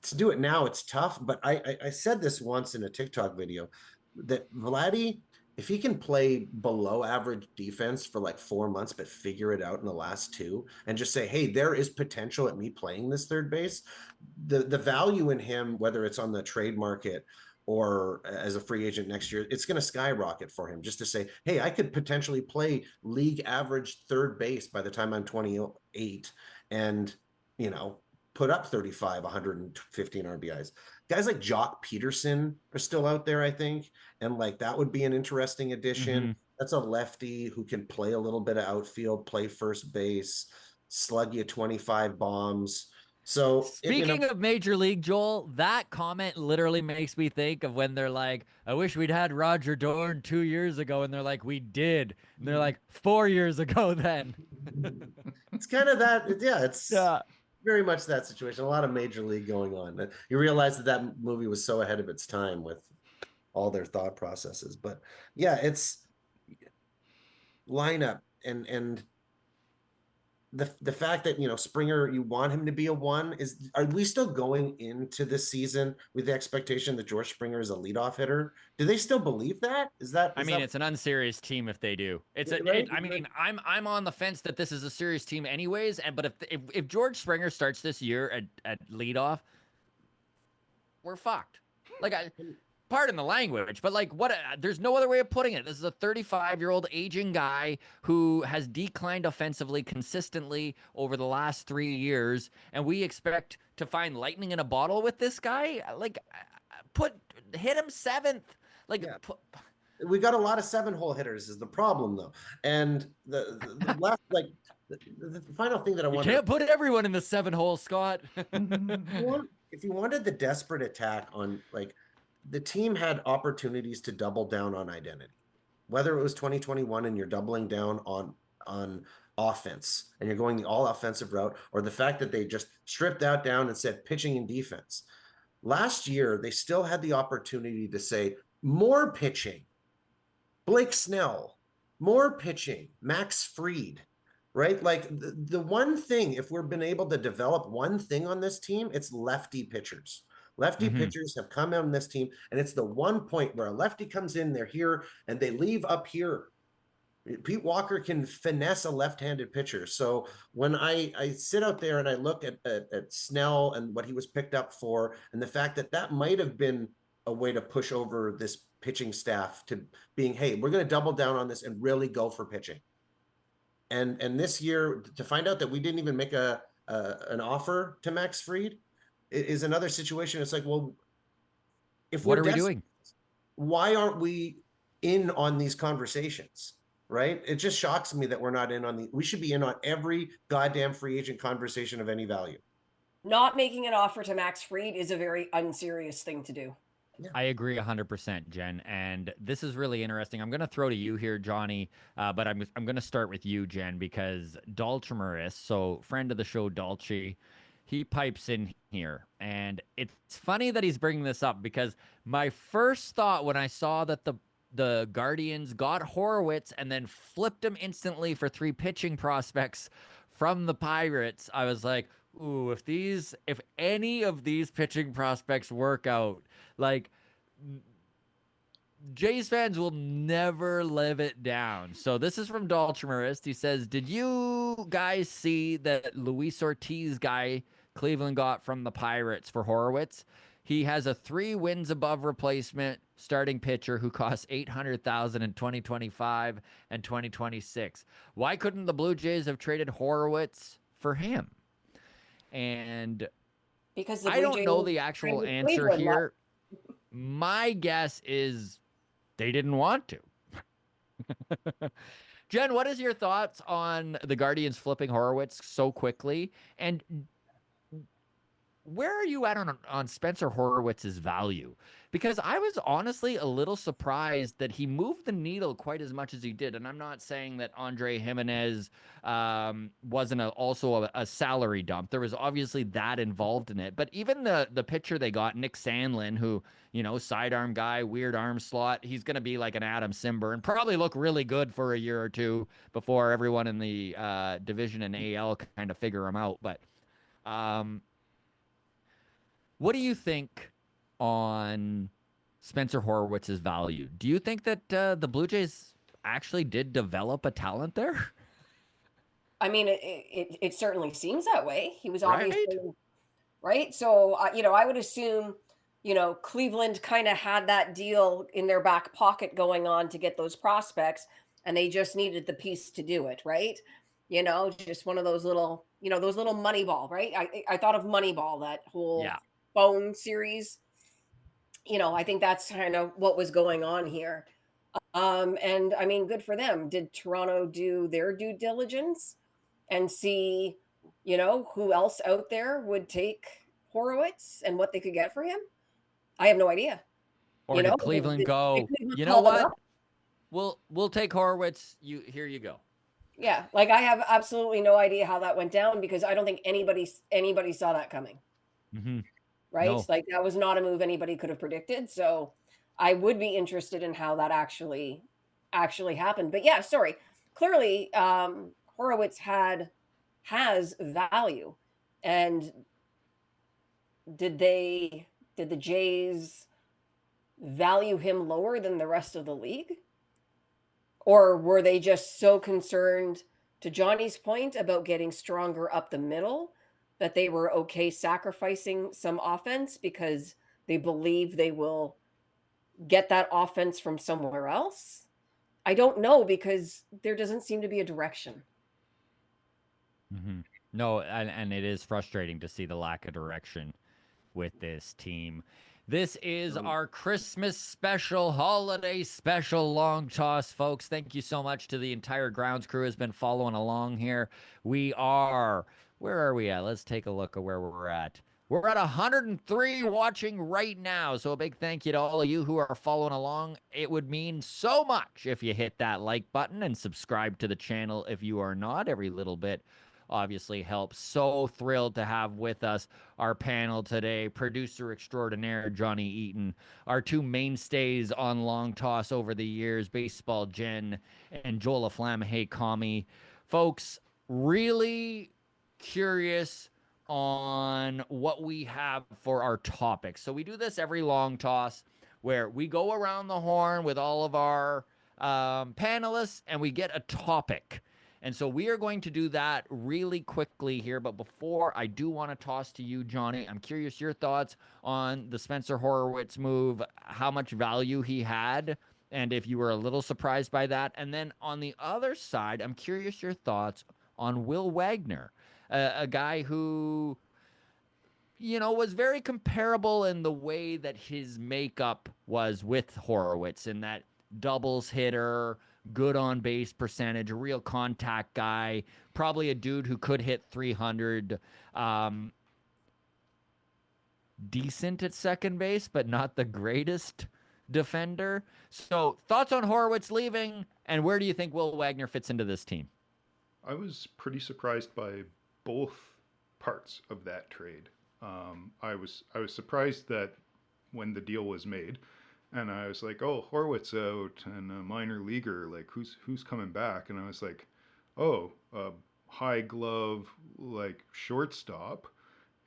to do it now, it's tough. But I said this once in a TikTok video that Vladdy, if he can play below average defense for like 4 months, but figure it out in the last 2 and just say, hey, there is potential at me playing this third base, the value in him, whether it's on the trade market or as a free agent next year, it's going to skyrocket for him just to say, hey, I could potentially play league average third base by the time I'm 28 and, you know, put up 35, 115 RBIs. Guys like Jock Peterson are still out there, I think. And like, that would be an interesting addition. That's a lefty who can play a little bit of outfield, play first base, slug you 25 bombs. So speaking of Major League, Joel, that comment literally makes me think of when they're like, I wish we'd had Roger Dorn 2 years ago. And they're like, we did. And they're like, 4 years ago then. It's kind of that. Yeah, it's very much that situation. A lot of Major League going on. You realize that movie was so ahead of its time with all their thought processes. But yeah, it's lineup and the fact that, you know, Springer, you want him to be a 1 are we still going into this season with the expectation that George Springer is a leadoff hitter? Do they still believe that? I mean, it's an unserious team if they do. I'm on the fence that this is a serious team anyways. But if George Springer starts this year at leadoff, we're fucked. Like, pardon the language, but like, there's no other way of putting it. This is a 35-year-old aging guy who has declined offensively consistently over the last 3 years, and we expect to find lightning in a bottle with this guy. Like, hit him 7th. Like, yeah. We got a lot of 7-hole hitters is the problem though, and the last like the final thing that I want. You can't put everyone in the 7-hole, Scott. If you wanted the desperate attack on, like, the team had opportunities to double down on identity, whether it was 2021 and you're doubling down on offense and you're going the all offensive route, or the fact that they just stripped that down and said pitching and defense. Last year, they still had the opportunity to say more pitching, Blake Snell, more pitching, Max Fried, right? Like the one thing, if we've been able to develop one thing on this team, it's lefty pitchers. Lefty pitchers have come on this team, and it's the one point where a lefty comes in, they're here, and they leave up here. Pete Walker can finesse a left-handed pitcher. So when I sit out there and I look at Snell and what he was picked up for, and the fact that might have been a way to push over this pitching staff to being, hey, we're going to double down on this and really go for pitching. And this year, to find out that we didn't even make an offer to Max Fried, is another situation. It's like, well, if what are we doing? Why aren't we in on these conversations? Right? It just shocks me that we're not in on we should be in on every goddamn free agent conversation of any value. Not making an offer to Max Fried is a very unserious thing to do. Yeah. I agree 100%, Jen. And this is really interesting. I'm going to throw to you here, Johnny, but I'm going to start with you, Jen, because Dalchimeris, so friend of the show, Dalchi, he pipes in here. And it's funny that he's bringing this up because my first thought when I saw that the Guardians got Horwitz and then flipped him instantly for 3 pitching prospects from the Pirates, I was like, ooh, if any of these pitching prospects work out, like, Jays fans will never live it down. So this is from Dalchimeris. He says, did you guys see that Luis Ortiz guy Cleveland got from the Pirates for Horwitz? He has a 3 wins above replacement starting pitcher who costs $800,000 in 2025 and 2026. Why couldn't the Blue Jays have traded Horwitz for him? And because I don't know the actual answer here. My guess is they didn't want to. Jen, what is your thoughts on the Guardians flipping Horwitz so quickly? And where are you at on Spencer Horwitz's value? Because I was honestly a little surprised that he moved the needle quite as much as he did. And I'm not saying that Andre Jimenez wasn't also a salary dump. There was obviously that involved in it. But even the pitcher they got, Nick Sandlin, who, sidearm guy, weird arm slot, he's going to be like an Adam Simber and probably look really good for a year or two before everyone in the division and AL kind of figure him out. But what do you think on Spencer Horwitz's value? Do you think that the Blue Jays actually did develop a talent there? I mean, it certainly seems that way. He was Right? obviously right. So, I would assume, Cleveland kind of had that deal in their back pocket going on to get those prospects, and they just needed the piece to do it, right? Just one of those little, those little Moneyball, right? I thought of Moneyball, that whole Yeah. phone series. I think that's kind of what was going on here. And I mean, good for them. Did Toronto do their due diligence and see, who else out there would take Horowitz and what they could get for him? I have no idea. Or did Cleveland go, Cleveland you know call them what? up? We'll take Horwitz. Here you go. Yeah, like I have absolutely no idea how that went down because I don't think anybody saw that coming. Mm-hmm. Right? No. Like that was not a move anybody could have predicted. So I would be interested in how that actually happened. But yeah, sorry. Clearly, Horowitz has value. And did the Jays value him lower than the rest of the league? Or were they just so concerned, to Johnny's point, about getting stronger up the middle that they were okay sacrificing some offense because they believe they will get that offense from somewhere else? I don't know, because there doesn't seem to be a direction. Mm-hmm. No, and it is frustrating to see the lack of direction with this team. This is our Christmas special, holiday special long toss, folks. Thank you so much to the entire grounds crew has been following along here. Where are we at? Let's take a look at where we're at. We're at 103 watching right now. So a big thank you to all of you who are following along. It would mean so much if you hit that like button and subscribe to the channel if you are not. Every little bit obviously helps. So thrilled to have with us our panel today, producer extraordinaire Johnny Eaton, our two mainstays on long toss over the years, Baseball Jen and Joel Aflam. Hey, Kami. Folks, really curious on what we have for our topics. So we do this every long toss where we go around the horn with all of our panelists and we get a topic. And so we are going to do that really quickly here. But before I do want to toss to you, Johnny, I'm curious your thoughts on the Spencer Horwitz move, how much value he had, and if you were a little surprised by that. And then on the other side, I'm curious your thoughts on Will Wagner, a guy who, was very comparable in the way that his makeup was with Horwitz, in that doubles hitter, good on base percentage, a real contact guy, probably a dude who could hit 300, decent at second base, but not the greatest defender. So thoughts on Horwitz leaving, and where do you think Will Wagner fits into this team? I was pretty surprised by both parts of that trade. I was surprised that when the deal was made, and I was like, oh, Horwitz out and a minor leaguer, like who's coming back? And I was like, oh, a high glove like shortstop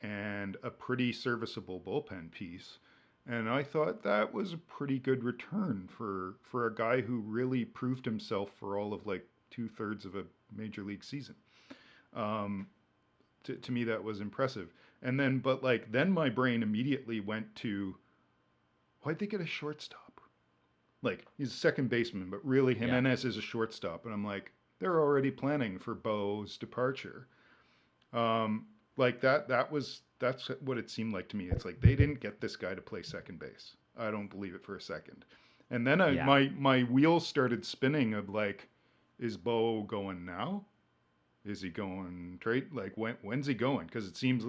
and a pretty serviceable bullpen piece. And I thought that was a pretty good return for a guy who really proved himself for all of like 2/3 of a major league season. To me, that was impressive. And then my brain immediately went to, why'd they get a shortstop? Like, he's a second baseman, but really Jimenez is a shortstop. And I'm like, they're already planning for Bo's departure. That's what it seemed like to me. It's like they didn't get this guy to play second base. I don't believe it for a second. And then my wheels started spinning of like, is Bo going now? Is he going trade? Like when's he going? Because it seems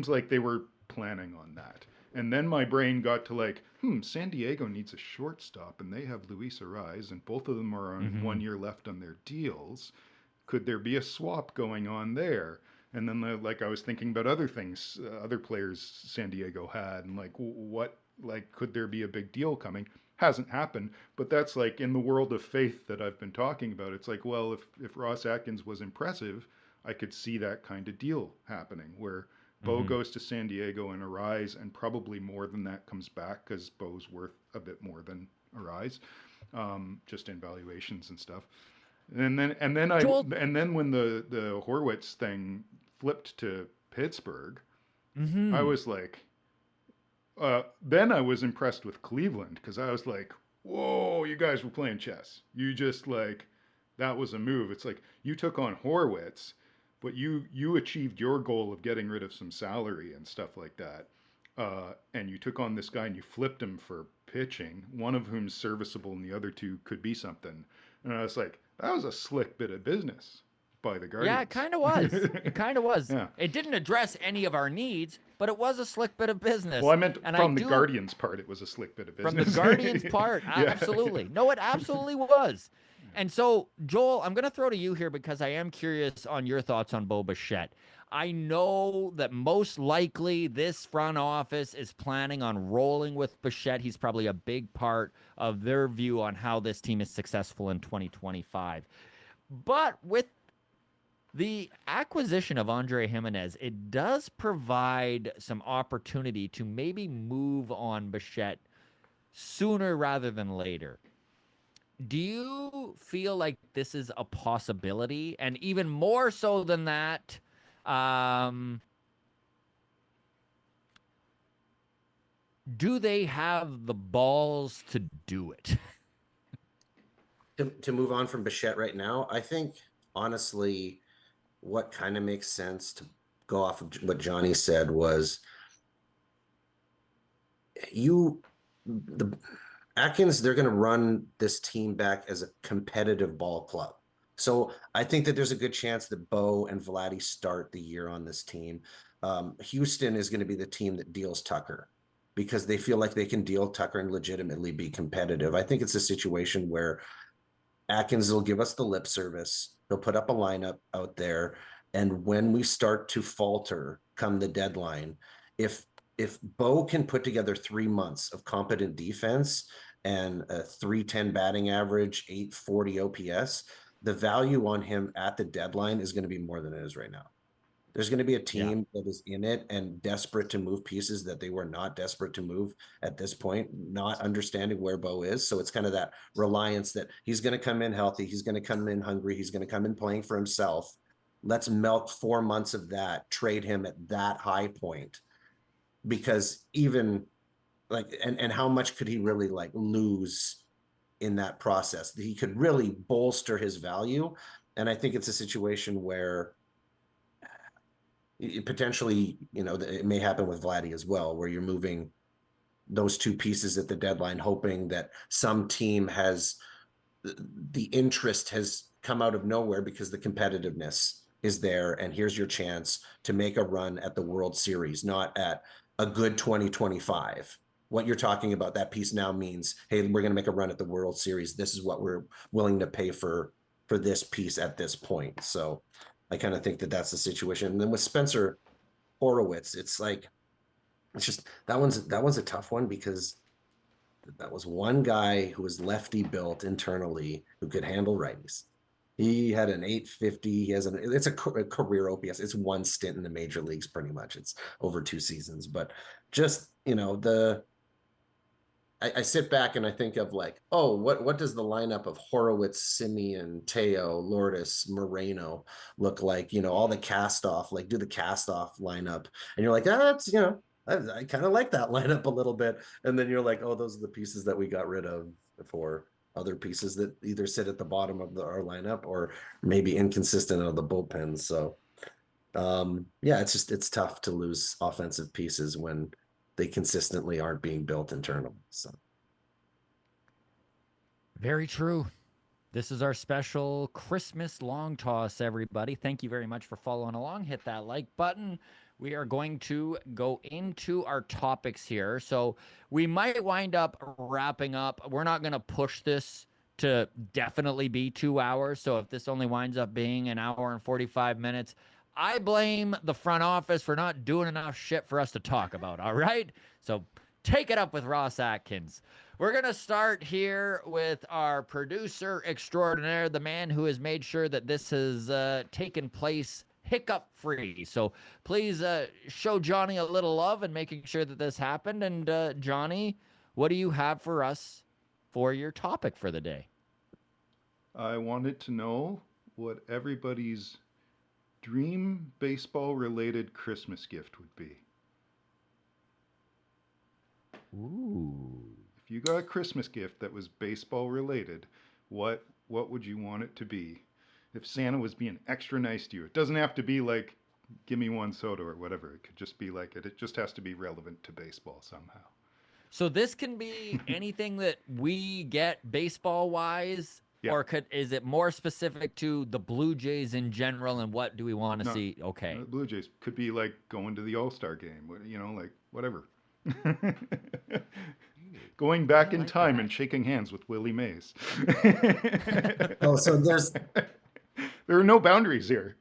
like they were planning on that. And then my brain got to like, San Diego needs a shortstop, and they have Luis Ariz, and both of them are on 1 year left on their deals. Could there be a swap going on there? And then like I was thinking about other things, other players San Diego had, and like what, like could there be a big deal coming? Hasn't happened, but that's like in the world of faith that I've been talking about. It's like, well, if Ross Atkins was impressive, I could see that kind of deal happening where Bo goes to San Diego and Ariz, and probably more than that comes back because Bo's worth a bit more than Ariz, just in valuations and stuff. And then Joel, when the Horwitz thing flipped to Pittsburgh, I was like, then I was impressed with Cleveland because I was like, whoa, you guys were playing chess. You just like, that was a move. It's like you took on Horwitz, but you achieved your goal of getting rid of some salary and stuff like that. And you took on this guy and you flipped him for pitching, one of whom's serviceable and the other two could be something. And I was like, that was a slick bit of business by the Guardians. Yeah, it kind of was. It kind of was. Yeah. It didn't address any of our needs, but it was a slick bit of business. Well, I meant and from the Guardians part, it was a slick bit of business. From the Guardians part, Yeah. absolutely. No, it absolutely was. And so, Joel, I'm going to throw to you here because I am curious on your thoughts on Bo Bichette. I know that most likely this front office is planning on rolling with Bichette. He's probably a big part of their view on how this team is successful in 2025. But with the acquisition of Andre Jimenez, it does provide some opportunity to maybe move on Bichette sooner rather than later. Do you feel like this is a possibility? And even more so than that, do they have the balls to do it? To move on from Bichette right now, I think, honestly, what kind of makes sense to go off of what Johnny said was the Atkins, they're going to run this team back as a competitive ball club. So I think that there's a good chance that Bo and Vladdy start the year on this team. Houston is going to be the team that deals Tucker because they feel like they can deal Tucker and legitimately be competitive. I think it's a situation where Atkins will give us the lip service. He'll put up a lineup out there. And when we start to falter come the deadline, if Bo can put together 3 months of competent defense and a 310 batting average, 840 OPS, the value on him at the deadline is going to be more than it is right now. There's going to be a team that is in it and desperate to move pieces that they were not desperate to move at this point, not understanding where Bo is. So it's kind of that reliance that he's going to come in healthy. He's going to come in hungry. He's going to come in playing for himself. Let's milk 4 months of that, trade him at that high point. Because even like, and how much could he really like lose in that process? He could really bolster his value. And I think it's a situation where potentially, it may happen with Vladdy as well, where you're moving those two pieces at the deadline, hoping that some team has the interest has come out of nowhere because the competitiveness is there. And here's your chance to make a run at the World Series, not at a good 2025. What you're talking about, that piece now means, hey, we're going to make a run at the World Series. This is what we're willing to pay for this piece at this point. So I kind of think that that's the situation. And then with Spencer Horwitz, it's like, it's just, that one's a tough one because that was one guy who was lefty built internally who could handle righties. He had an 850. It's a career OPS. It's one stint in the major leagues, pretty much. It's over 2 seasons, but just, I sit back and I think of like, oh, what does the lineup of Horowitz, Simeon, Teo, Lourdes, Moreno look like? All the cast off, like do the cast off lineup. And you're like, that's, I kind of like that lineup a little bit. And then you're like, oh, those are the pieces that we got rid of for other pieces that either sit at the bottom of our lineup or maybe inconsistent out of the bullpen. So it's tough to lose offensive pieces when they consistently aren't being built internally. So very true. This is our special Christmas long toss, everybody. Thank you very much for following along. Hit that like button. We are going to go into our topics here. So we might wind up wrapping up. We're not going to push this to definitely be 2 hours. So if this only winds up being an hour and 45 minutes, I blame the front office for not doing enough shit for us to talk about. All right. So take it up with Ross Atkins. We're going to start here with our producer extraordinaire, the man who has made sure that this has taken place hiccup free. So please show Johnny a little love in making sure that this happened. And Johnny, what do you have for us for your topic for the day? I wanted to know what everybody's dream baseball related Christmas gift would be. Ooh. If you got a Christmas gift that was baseball related, what would you want it to be? If Santa was being extra nice to you, it doesn't have to be like give me one soda or whatever. It could just be like it just has to be relevant to baseball somehow. So this can be anything that we get baseball wise, Yeah. or is it more specific to the Blue Jays in general, and what do we want to No, see? Okay. The Blue Jays could be like going to the All-Star game, like whatever. Going back in like time that. and shaking hands with Willie Mays. Oh, so there's There are no boundaries here.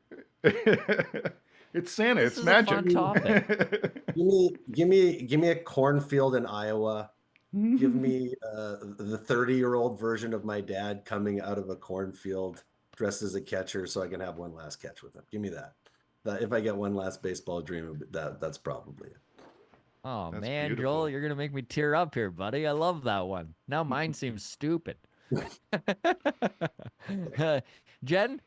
It's Santa. This It's is magic. a fun topic. give me a cornfield in Iowa. Give me the 30-year-old version of my dad coming out of a cornfield dressed as a catcher so I can have one last catch with him. Give me that. If I get one last baseball dream, that's probably it. Oh, That's man, beautiful. Joel, you're going to make me tear up here, buddy. I love that one. Now mine seems stupid. Jen?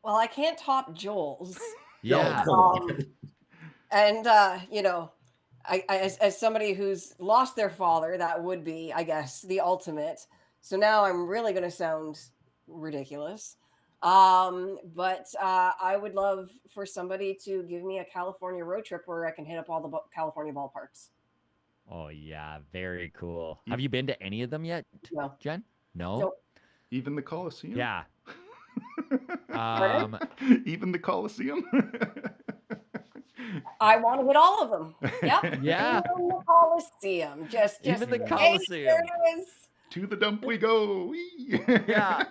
Well, I can't top Joel's. Yeah. come on. And I as somebody who's lost their father, that would be, I guess, the ultimate. So now I'm really going to sound ridiculous. But I would love for somebody to give me a California road trip where I can hit up all the California ballparks. Oh, yeah. Very cool. Have you been to any of them yet, No. Jen? No? Nope. Even the Coliseum? Yeah. Even the Coliseum? I want to hit all of them. Yep. Yeah. Even the Coliseum. Just Even the hey, Coliseum. there it is. To the dump we go. Yeah.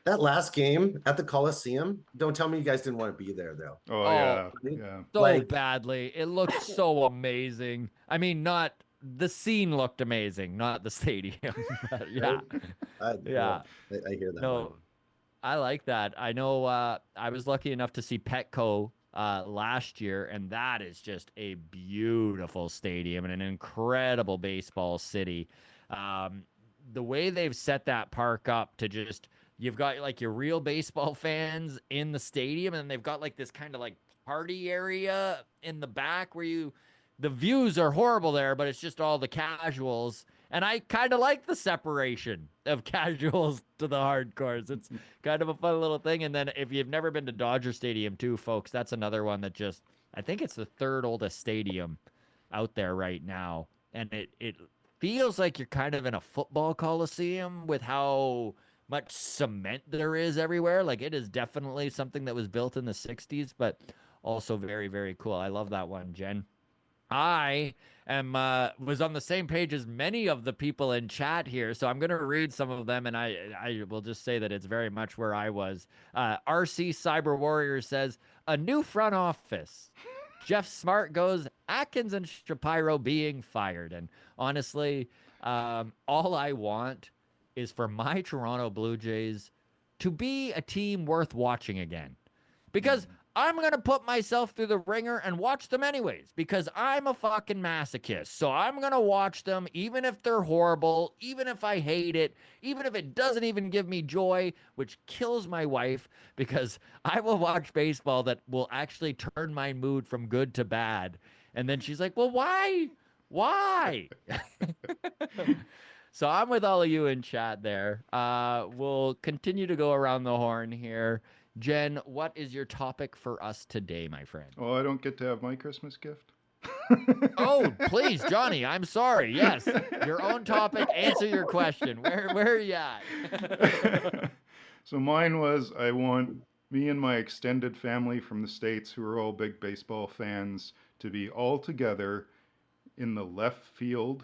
That last game at the Coliseum, don't tell me you guys didn't want to be there, though. Oh, Oh, yeah. So Like- badly. It looked so amazing. I mean, not the scene looked amazing, not the stadium. But yeah. Yeah. I hear that. No, one. I like that. I know I was lucky enough to see Petco last year, and that is just a beautiful stadium and an incredible baseball city. The way they've set that park up to just, you've got like your real baseball fans in the stadium, and they've got like this kind of like party area in the back where the views are horrible there, but it's just all the casuals. And I kind of like the separation of casuals to the hardcores. It's kind of a fun little thing. And then if you've never been to Dodger Stadium too, folks, that's another one that just, I think it's the third oldest stadium out there right now. And it feels like you're kind of in a football coliseum with how much cement there is everywhere. Like, it is definitely something that was built in the 60s, but also very, very cool. I love that one, Jen. I was on the same page as many of the people in chat here, so I'm going to read some of them, and I will just say that it's very much where I was. RC Cyber Warrior says, a new front office. Jeff Smart goes, Atkins and Shapiro being fired. And honestly, all I want is for my Toronto Blue Jays to be a team worth watching again. Because I'm going to put myself through the ringer and watch them anyways, because I'm a fucking masochist. So I'm going to watch them, even if they're horrible, even if I hate it, even if it doesn't even give me joy, which kills my wife, because I will watch baseball that will actually turn my mood from good to bad. And then she's like, well, why? Why? So I'm with all of you in chat there. We'll continue to go around the horn here. Jen, what is your topic for us today, my friend? Oh, I don't get to have my Christmas gift? Oh, please, Johnny. I'm sorry. Yes, your own topic. Answer your question. Where are you at? So mine was, I want me and my extended family from the States, who are all big baseball fans, to be all together in the left field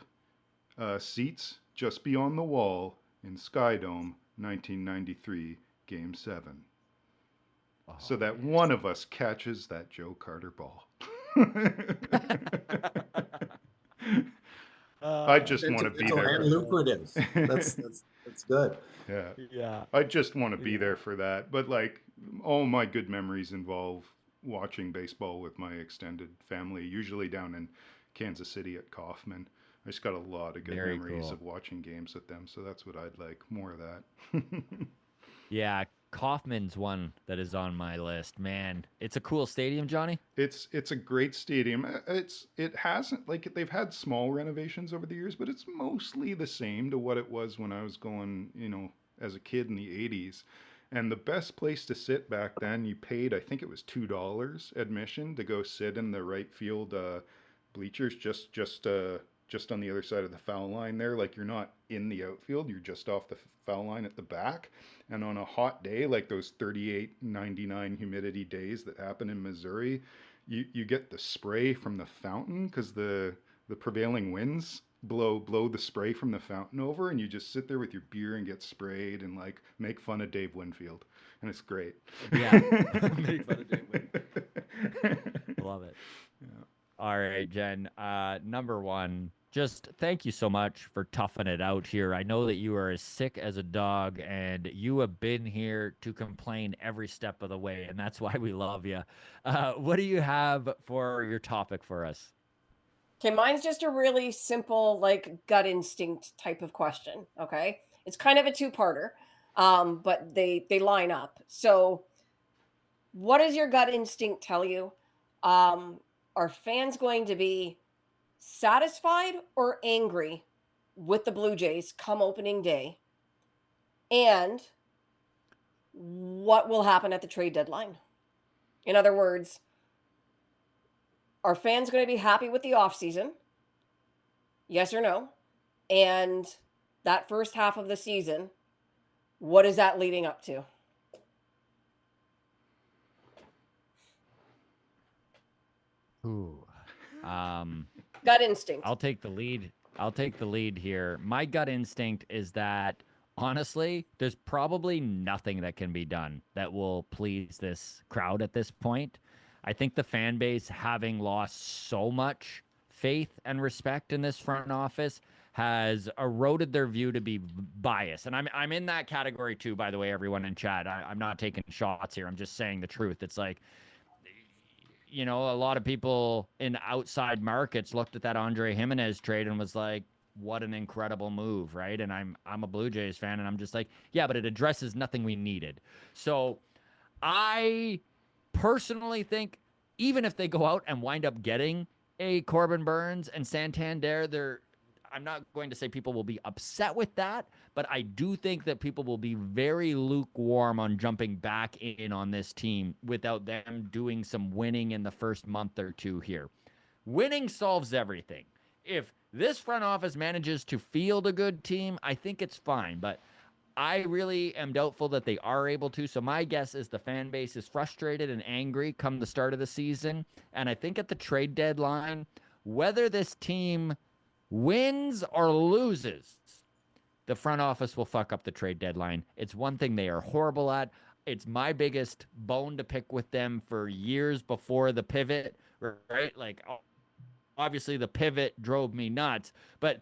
seats just beyond the wall in Skydome, 1993, Game 7. So Oh, that one of us catches that Joe Carter ball. I just want to be Sentimental there and for lucrative. that. That's good. Yeah. yeah. I just want to be Yeah. there for that. But like, all my good memories involve watching baseball with my extended family, usually down in Kansas City at Kauffman. I just got a lot of good Very memories cool. of watching games with them, so that's what I'd like, more of that. Yeah, Kaufman's one that is on my list. Man, it's a cool stadium, Johnny. It's a great stadium. It hasn't, like, they've had small renovations over the years, but it's mostly the same to what it was when I was going, as a kid in the 80s. And the best place to sit back then, you paid, I think it was $2 admission to go sit in the right field bleachers, just on the other side of the foul line there. Like, you're not in the outfield, you're just off the foul line at the back. And on a hot day, like those 38, 99 humidity days that happen in Missouri, you get the spray from the fountain, because the prevailing winds blow the spray from the fountain over, and you just sit there with your beer and get sprayed and like make fun of Dave Winfield, and it's great. Yeah. Make fun of Dave Winfield. Love it. Yeah. All right, Jen. Number one, just thank you so much for toughing it out here. I know that you are as sick as a dog, and you have been here to complain every step of the way, and that's why we love you. What do you have for your topic for us? Okay, mine's just a really simple, like gut instinct type of question. Okay, it's kind of a two-parter, but they line up. So, what does your gut instinct tell you? Um, are fans going to be satisfied or angry with the Blue Jays come opening day? And what will happen at the trade deadline? In other words, are fans going to be happy with the offseason? Yes or no? And that first half of the season, what is that leading up to? Ooh. Gut instinct. I'll take the lead. I'll take the lead here. My gut instinct is that honestly, there's probably nothing that can be done that will please this crowd at this point. I think the fan base, having lost so much faith and respect in this front office, has eroded their view to be biased. And I'm in that category too, by the way, everyone in chat. I'm not taking shots here. I'm just saying the truth. It's like, a lot of people in outside markets looked at that Andre Jimenez trade and was like, what an incredible move, right? And I'm a Blue Jays fan, and I'm just like, yeah, but it addresses nothing we needed. So I personally think even if they go out and wind up getting a Corbin Burns and Santander, I'm not going to say people will be upset with that, but I do think that people will be very lukewarm on jumping back in on this team without them doing some winning in the first month or two here. Winning solves everything. If this front office manages to field a good team, I think it's fine, but I really am doubtful that they are able to. So my guess is the fan base is frustrated and angry come the start of the season. And I think at the trade deadline, whether this team wins or loses, the front office will fuck up the trade deadline. It's one thing they are horrible at. It's my biggest bone to pick with them for years before the pivot, right? Like, obviously the pivot drove me nuts, but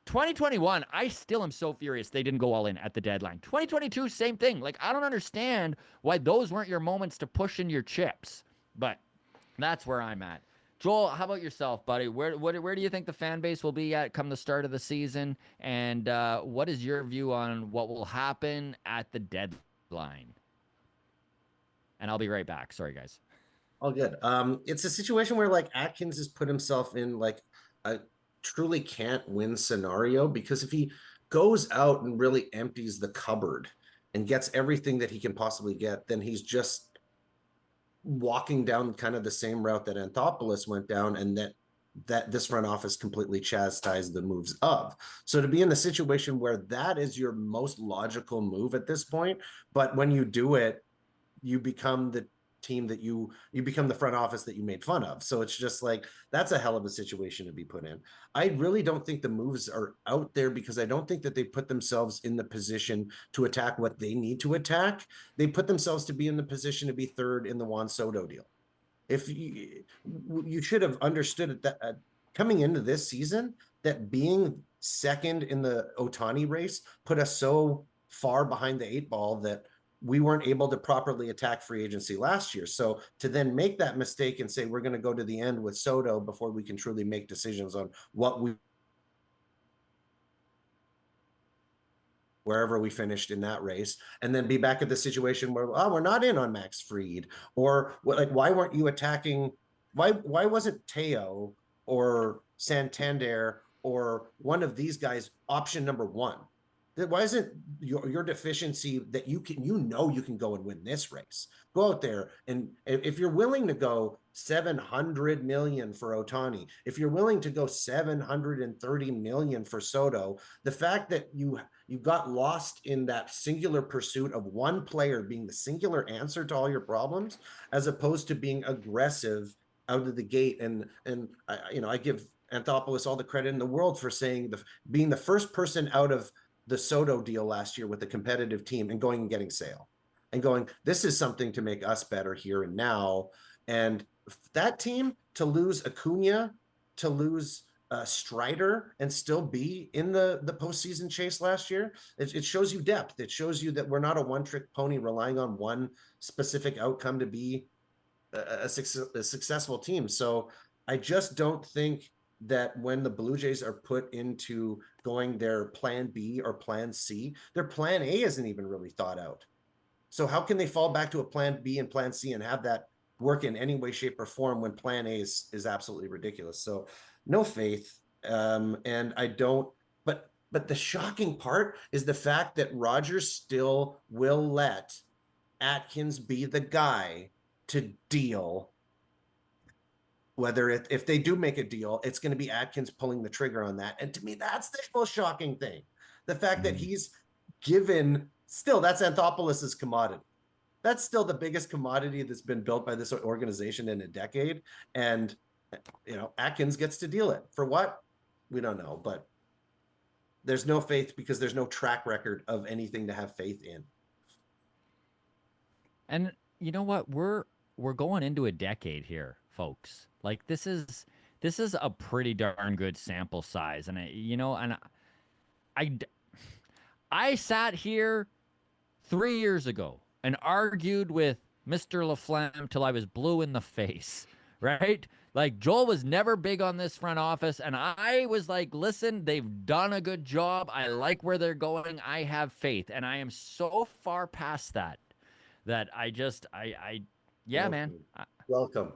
2021, I still am so furious they didn't go all in at the deadline. 2022, same thing. Like, I don't understand why those weren't your moments to push in your chips, but that's where I'm at. Joel, how about yourself, buddy? Where do you think the fan base will be at come the start of the season? And what is your view on what will happen at the deadline? And I'll be right back. Sorry, guys. All good. It's a situation where like Atkins has put himself in like a truly can't win scenario, because if he goes out and really empties the cupboard and gets everything that he can possibly get, then he's just walking down kind of the same route that Anthopoulos went down, and that that this front office completely chastised the moves of. So to be in the situation where that is your most logical move at this point, but when you do it, you become the team that you become the front office that you made fun of. So it's just like, that's a hell of a situation to be put in. I really don't think the moves are out there because I don't think that they put themselves in the position to attack what they need to attack. They put themselves to be in the position to be third in the Juan Soto deal. If you should have understood that coming into this season, that being second in the Ohtani race put us so far behind the eight ball that we weren't able to properly attack free agency last year. So to then make that mistake and say we're going to go to the end with Soto before we can truly make decisions on what we wherever we finished in that race, and then be back at the situation where, oh, we're not in on Max Fried, or like, why weren't you attacking? Why wasn't Teo or Santander or one of these guys option number one? Why isn't your deficiency that you can, you can go and win this race? Go out there, and if you're willing to go 700 million for Ohtani, if you're willing to go 730 million for Soto, the fact that you got lost in that singular pursuit of one player being the singular answer to all your problems, as opposed to being aggressive out of the gate. And I give Anthopoulos all the credit in the world for saying being the first person out of the Soto deal last year with a competitive team and going and getting Sale and going, this is something to make us better here and now. And that team, to lose Acuna, to lose Strider, and still be in the postseason chase last year, it shows you depth. It shows you that we're not a one-trick pony relying on one specific outcome to be a successful team. So I just don't think that when the Blue Jays are put into going their plan B or plan C, their plan A isn't even really thought out. So how can they fall back to a plan B and plan C and have that work in any way, shape, or form when plan A is absolutely ridiculous? So no faith. And I don't, but the shocking part is the fact that Rogers still will let Atkins be the guy to deal. Whether if they do make a deal, it's going to be Atkins pulling the trigger on that. And to me, that's the most shocking thing. The fact that he's given, still, that's Anthopoulos' commodity. That's still the biggest commodity that's been built by this organization in a decade. And, Atkins gets to deal it. For what? We don't know. But there's no faith because there's no track record of anything to have faith in. And you know what? We're going into a decade here, folks. Like this is a pretty darn good sample size, and I sat here 3 years ago and argued with Mr. Laflamme till I was blue in the face, right? Like Joel was never big on this front office, and I was like, listen, they've done a good job. I like where they're going. I have faith, and I am so far past that yeah, man. Welcome.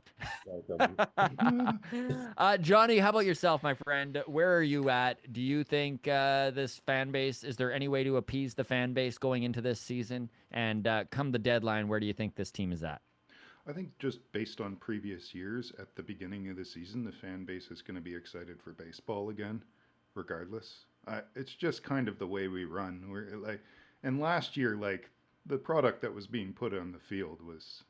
Johnny, how about yourself, my friend? Where are you at? Do you think this fan base, is there any way to appease the fan base going into this season? And come the deadline, where do you think this team is at? I think just based on previous years, at the beginning of the season, the fan base is going to be excited for baseball again, regardless. It's just kind of the way we run. We're like, and last year, like the product that was being put on the field was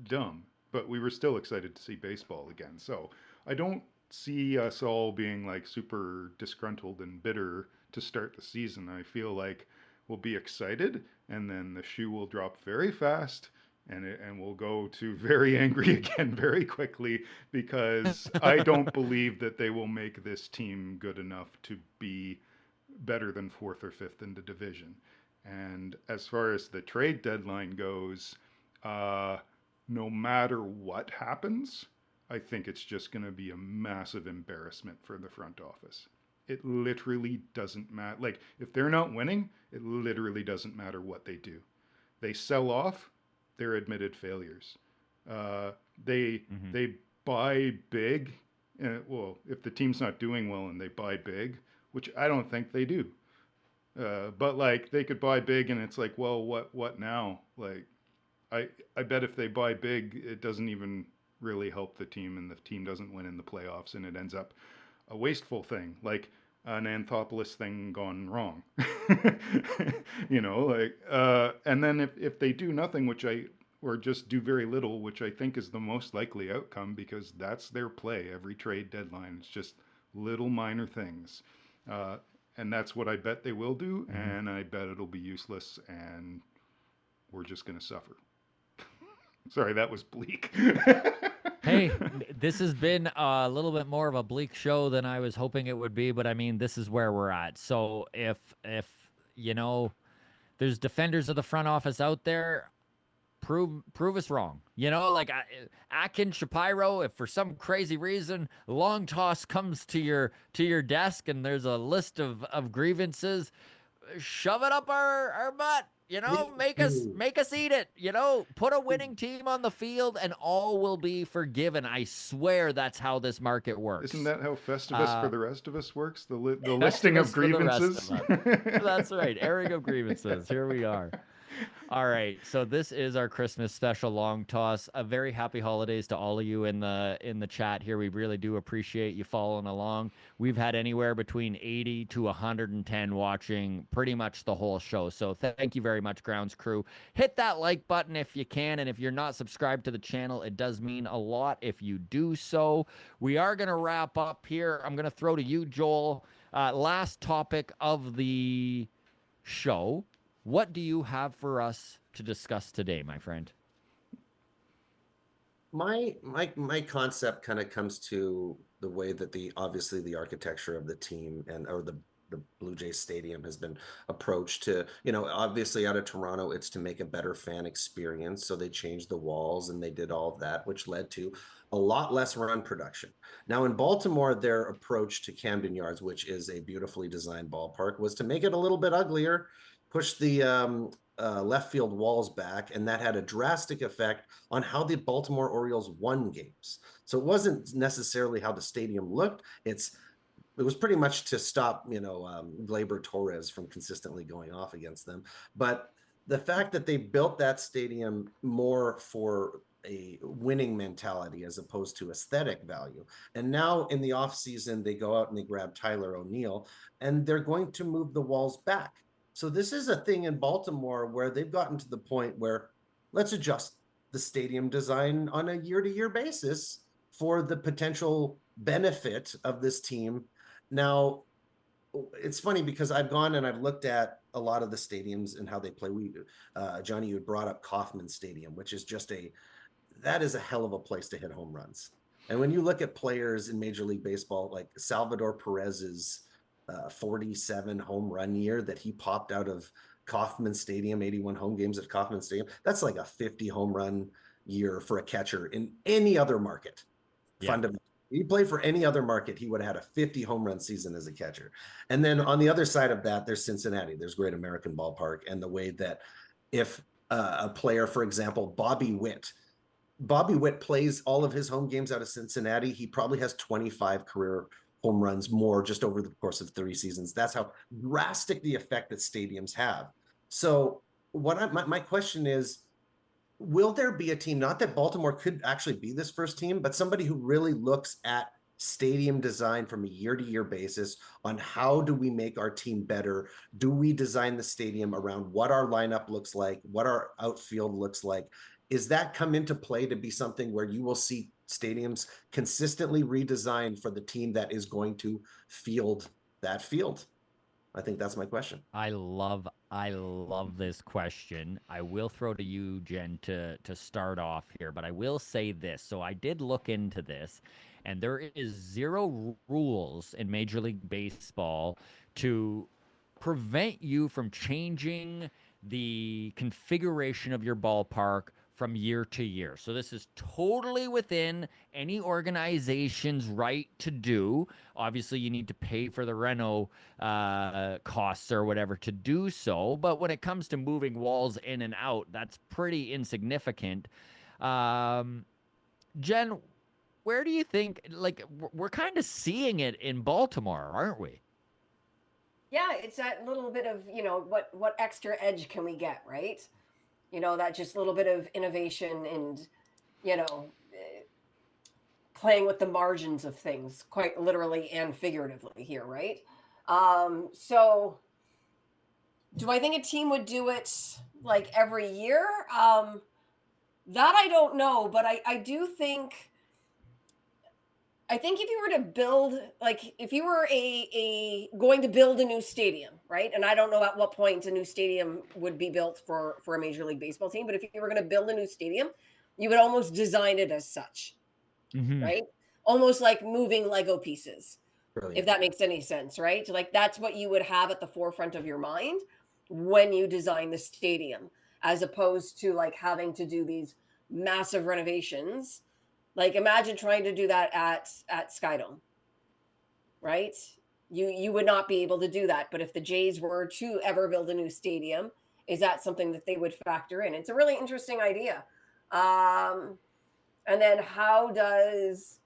dumb, but we were still excited to see baseball again. So I don't see us all being like super disgruntled and bitter to start the season. I feel like we'll be excited, and then the shoe will drop very fast, and we'll go to very angry again very quickly, because I don't believe that they will make this team good enough to be better than fourth or fifth in the division. And as far as the trade deadline goes, no matter what happens, I think it's just going to be a massive embarrassment for the front office. It literally doesn't matter. Like, if they're not winning, it literally doesn't matter what they do. They sell off, they're admitted failures. They buy big. Well, if the team's not doing well and they buy big, which I don't think they do. But like, they could buy big, and it's like, well, what now? Like, I bet if they buy big, it doesn't even really help the team, and the team doesn't win in the playoffs, and it ends up a wasteful thing, like an Anthopoulos thing gone wrong. And then if they do nothing, or just do very little, which I think is the most likely outcome, because that's their play every trade deadline. It's just little minor things. And that's what I bet they will do, and I bet it'll be useless, and we're just going to suffer. Sorry, that was bleak. Hey, this has been a little bit more of a bleak show than I was hoping it would be, but I mean, this is where we're at. So if there's defenders of the front office out there, prove us wrong. Like Akin Shapiro, if for some crazy reason long toss comes to your desk and there's a list of grievances, shove it up our butt. Make us eat it. Put a winning team on the field and all will be forgiven. I swear that's how this market works. Isn't that how Festivus for the rest of us works? The listing of grievances. That's right. Airing of grievances. Here we are. All right, so this is our Christmas special long toss. A very happy holidays to all of you in the chat here. We really do appreciate you following along. We've had anywhere between 80 to 110 watching pretty much the whole show. So thank you very much, Grounds crew. Hit that like button if you can, and if you're not subscribed to the channel, it does mean a lot if you do so. We are going to wrap up here. I'm going to throw to you, Joel. Last topic of the show. What do you have for us to discuss today, my friend? My concept kind of comes to the way that obviously the architecture of the team or the Blue Jays Stadium has been approached to, obviously out of Toronto, it's to make a better fan experience. So they changed the walls and they did all of that, which led to a lot less run production. Now in Baltimore, their approach to Camden Yards, which is a beautifully designed ballpark, was to make it a little bit uglier, push the left field walls back, and that had a drastic effect on how the Baltimore Orioles won games. So it wasn't necessarily how the stadium looked. It was pretty much to stop, Gleyber Torres from consistently going off against them. But the fact that they built that stadium more for a winning mentality as opposed to aesthetic value. And now in the offseason, they go out and they grab Tyler O'Neill, and they're going to move the walls back. So this is a thing in Baltimore where they've gotten to the point where let's adjust the stadium design on a year-to-year basis for the potential benefit of this team. Now, it's funny because I've gone and I've looked at a lot of the stadiums and how they play. Johnny, you had brought up Kauffman Stadium, which is that is a hell of a place to hit home runs. And when you look at players in Major League Baseball, like Salvador Perez's 47 home run year that he popped out of Kauffman Stadium, 81 home games at Kauffman Stadium. That's like a 50 home run year for a catcher in any other market. Yeah. Fundamentally, he played for any other market, he would have had a 50 home run season as a catcher. And then on the other side of that, there's Cincinnati. There's Great American Ballpark, and the way that if a player, for example, Bobby Witt plays all of his home games out of Cincinnati, he probably has 25 career home runs more just over the course of 3 seasons. That's how drastic the effect that stadiums have. So my question is, will there be a team, not that Baltimore could actually be this first team, but somebody who really looks at stadium design from a year-to-year basis on how do we make our team better? Do we design the stadium around what our lineup looks like, what our outfield looks like? Is that come into play to be something where you will see stadiums consistently redesigned for the team that is going to field that field? I think that's my question. I love this question. I will throw to you, Jen, to start off here, but I will say this. So I did look into this, and there is 0 rules in Major League Baseball to prevent you from changing the configuration of your ballpark from year to year. So this is totally within any organization's right to do. Obviously, you need to pay for the reno costs or whatever to do so. But when it comes to moving walls in and out, that's pretty insignificant. Jen, where do you think, like, we're kind of seeing it in Baltimore, aren't we? Yeah, it's that little bit of, what extra edge can we get, right? That just little bit of innovation and, playing with the margins of things, quite literally and figuratively here, right? So do I think a team would do it like every year? That I don't know, but I do think if you were to build, like, if you were a going to build a new stadium, right? And I don't know at what point a new stadium would be built for a Major League Baseball team, but if you were going to build a new stadium, you would almost design it as such, right? Almost like moving Lego pieces, if Brilliant. that makes any sense, right? Like that's what you would have at the forefront of your mind when you design the stadium, as opposed to like having to do these massive renovations. Like imagine trying to do that at Skydome, right? You would not be able to do that. But if the Jays were to ever build a new stadium, is that something that they would factor in? It's a really interesting idea. And then how does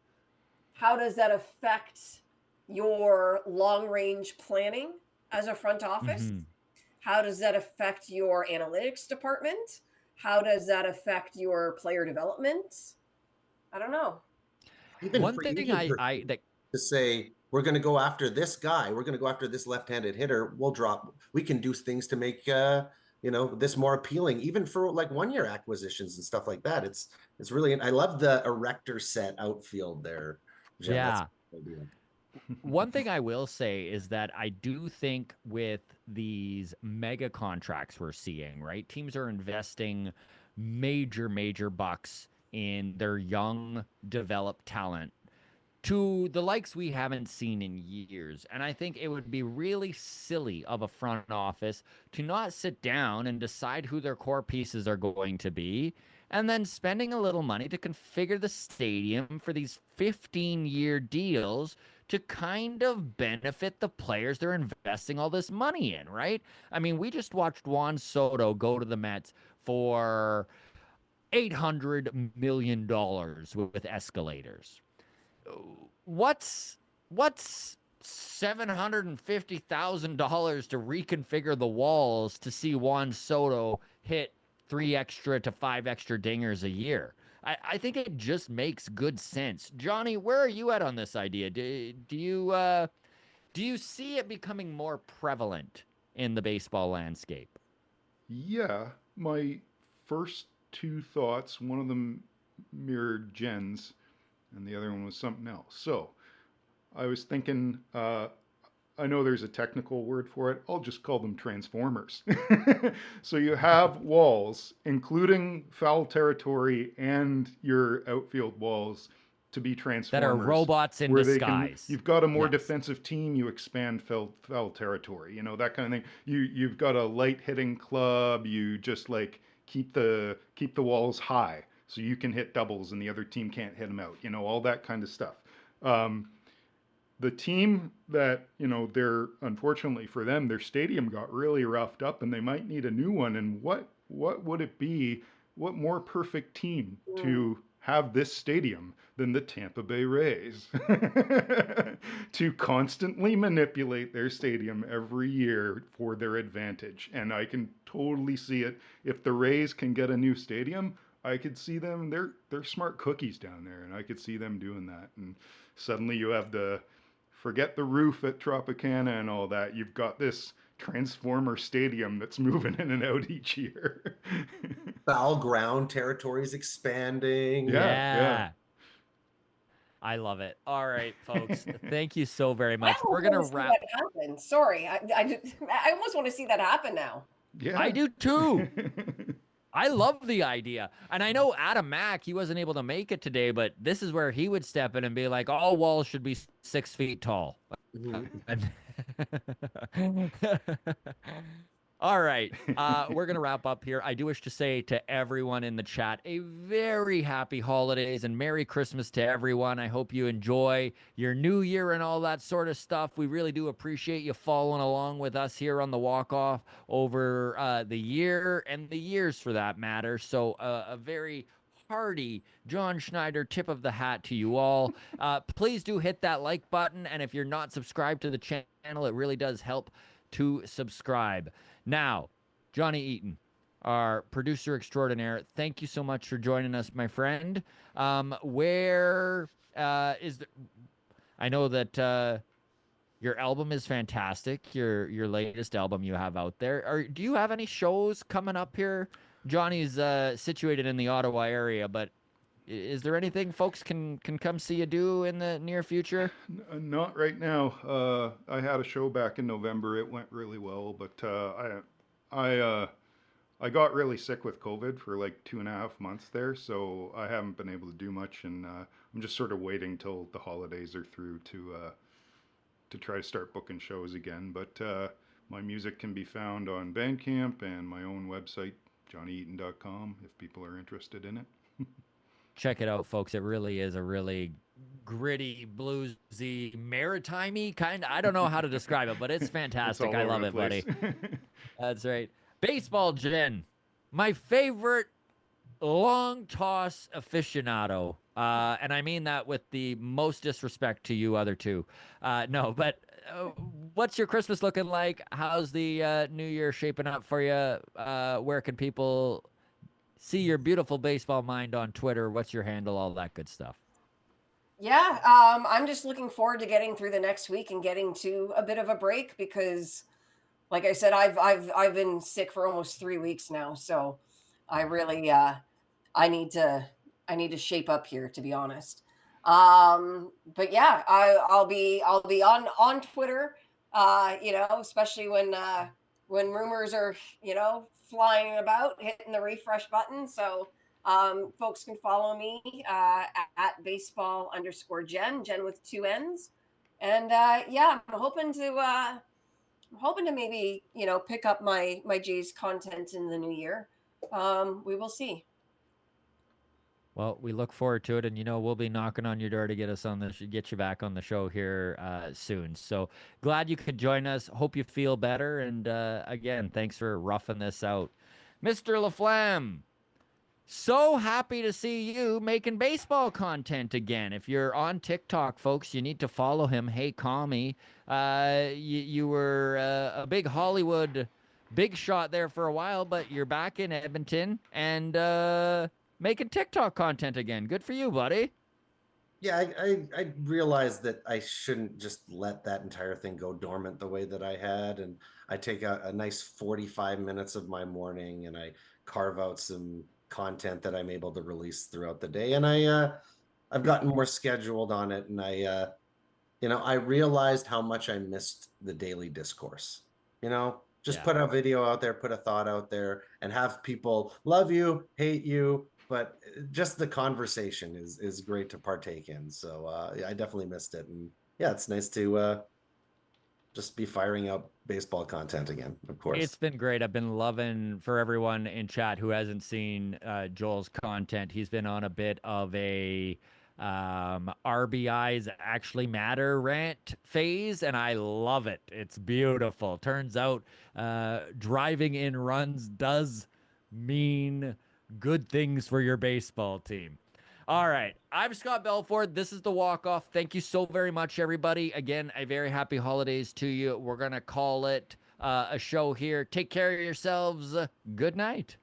that affect your long range planning as a front office? How does that affect your analytics department? How does that affect your player development? I don't know. Even One for thing you I that to say, we're going to go after this guy, we're going to go after this left-handed hitter, we can do things to make this more appealing, even for like 1-year acquisitions and stuff like that. It's really, I love the erector set outfield there, Jen. yeah. That's a good idea. One thing I will say is that I do think with these mega contracts we're seeing, right? Teams are investing major bucks in their young, developed talent to the likes we haven't seen in years. And I think it would be really silly of a front office to not sit down and decide who their core pieces are going to be, and then spending a little money to configure the stadium for these 15-year deals to kind of benefit the players they're investing all this money in, right? I mean, we just watched Juan Soto go to the Mets for $800 million with escalators. What's $750,000 to reconfigure the walls to see Juan Soto hit 3 extra to 5 extra dingers a year? I think it just makes good sense. Johnny, where are you at on this idea? Do you see it becoming more prevalent in the baseball landscape? Yeah, my first two thoughts, one of them mirrored Jen's, and the other one was something else. So I was thinking, I know there's a technical word for it. I'll just call them transformers. So you have walls, including foul territory and your outfield walls, to be transformers. That are robots in where disguise. You've got a more Yes. defensive team, you expand foul territory, that kind of thing. You've got a light hitting club, you just like keep the walls high so you can hit doubles and the other team can't hit them out, all that kind of stuff. The team that, they're, unfortunately for them, their stadium got really roughed up and they might need a new one. And what would it be? What more perfect team to have this stadium than the Tampa Bay Rays to constantly manipulate their stadium every year for their advantage? And I can totally see it. If the Rays can get a new stadium, I could see them. They're smart cookies down there, and I could see them doing that. And suddenly you have forget the roof at Tropicana and all that. You've got this transformer stadium that's moving in and out each year. Foul ground territories expanding. Yeah. I love it. All right, folks. Thank you so very much. I We're going to almost wanna wrap. see that happen. Sorry, I almost want to see that happen now. Yeah. I do too. I love the idea. And I know Adam Mack, he wasn't able to make it today, but this is where he would step in and be like, all walls should be 6 feet tall. All right. We're going to wrap up here. I do wish to say to everyone in the chat, a very happy holidays and Merry Christmas to everyone. I hope you enjoy your new year and all that sort of stuff. We really do appreciate you following along with us here on the walk-off over the year and the years for that matter. So a very hearty John Schneider tip of the hat to you all. Please do hit that like button. And if you're not subscribed to the channel, it really does help to subscribe. Now, Johnny Eaton, our producer extraordinaire, thank you so much for joining us, my friend. Where I know that your album is fantastic. Your latest album you have out there. Do you have any shows coming up here? Johnny's situated in the Ottawa area, but is there anything folks can come see you do in the near future? Not right now. I had a show back in November. It went really well, but I got really sick with COVID for like 2.5 months there, so I haven't been able to do much, and I'm just sort of waiting till the holidays are through to try to start booking shows again. But my music can be found on Bandcamp and my own website, johnnyeaton.com, if people are interested in it. Check it out, folks. It really is a really gritty, bluesy, maritime-y kind of. I don't know how to describe it, but it's fantastic. It's I all love over it, the buddy. place. That's right. Baseball Jen, my favorite long toss aficionado. And I mean that with the most disrespect to you other two. No, but what's your Christmas looking like? How's the New Year shaping up for you? Where can people see your beautiful baseball mind on Twitter? What's your handle? All that good stuff. Yeah, I'm just looking forward to getting through the next week and getting to a bit of a break because, like I said, I've been sick for almost 3 weeks now, so I really I need to shape up here, to be honest. But yeah, I'll be on Twitter, especially when rumors are flying about, hitting the refresh button. So folks can follow me at baseball_Jen with 2 N's, and yeah, I'm hoping to maybe pick up my J's content in the new year. We will see. Well, we look forward to it, and we'll be knocking on your door to get us on get you back on the show here soon. So glad you could join us. Hope you feel better, and again, thanks for roughing this out, Mr. LaFlamme. So happy to see you making baseball content again. If you're on TikTok, folks, you need to follow him. Hey, Kami, you were a big Hollywood big shot there for a while, but you're back in Edmonton and making TikTok content again. Good for you, buddy. Yeah, I realized that I shouldn't just let that entire thing go dormant the way that I had. And I take a nice 45 minutes of my morning and I carve out some content that I'm able to release throughout the day. And I've gotten more scheduled on it. And I realized how much I missed the daily discourse. Just put a video out there, put a thought out there, and have people love you, hate you, but just the conversation is great to partake in. So I definitely missed it. And yeah, it's nice to just be firing out baseball content again, of course. It's been great. I've been loving, for everyone in chat who hasn't seen Joel's content, he's been on a bit of a RBIs actually matter rant phase, and I love it. It's beautiful. Turns out driving in runs does mean good things for your baseball team. All right. I'm Scott Belford. This is the walk-off. Thank you so very much, everybody. Again, a very happy holidays to you. We're going to call it a show here. Take care of yourselves. Good night.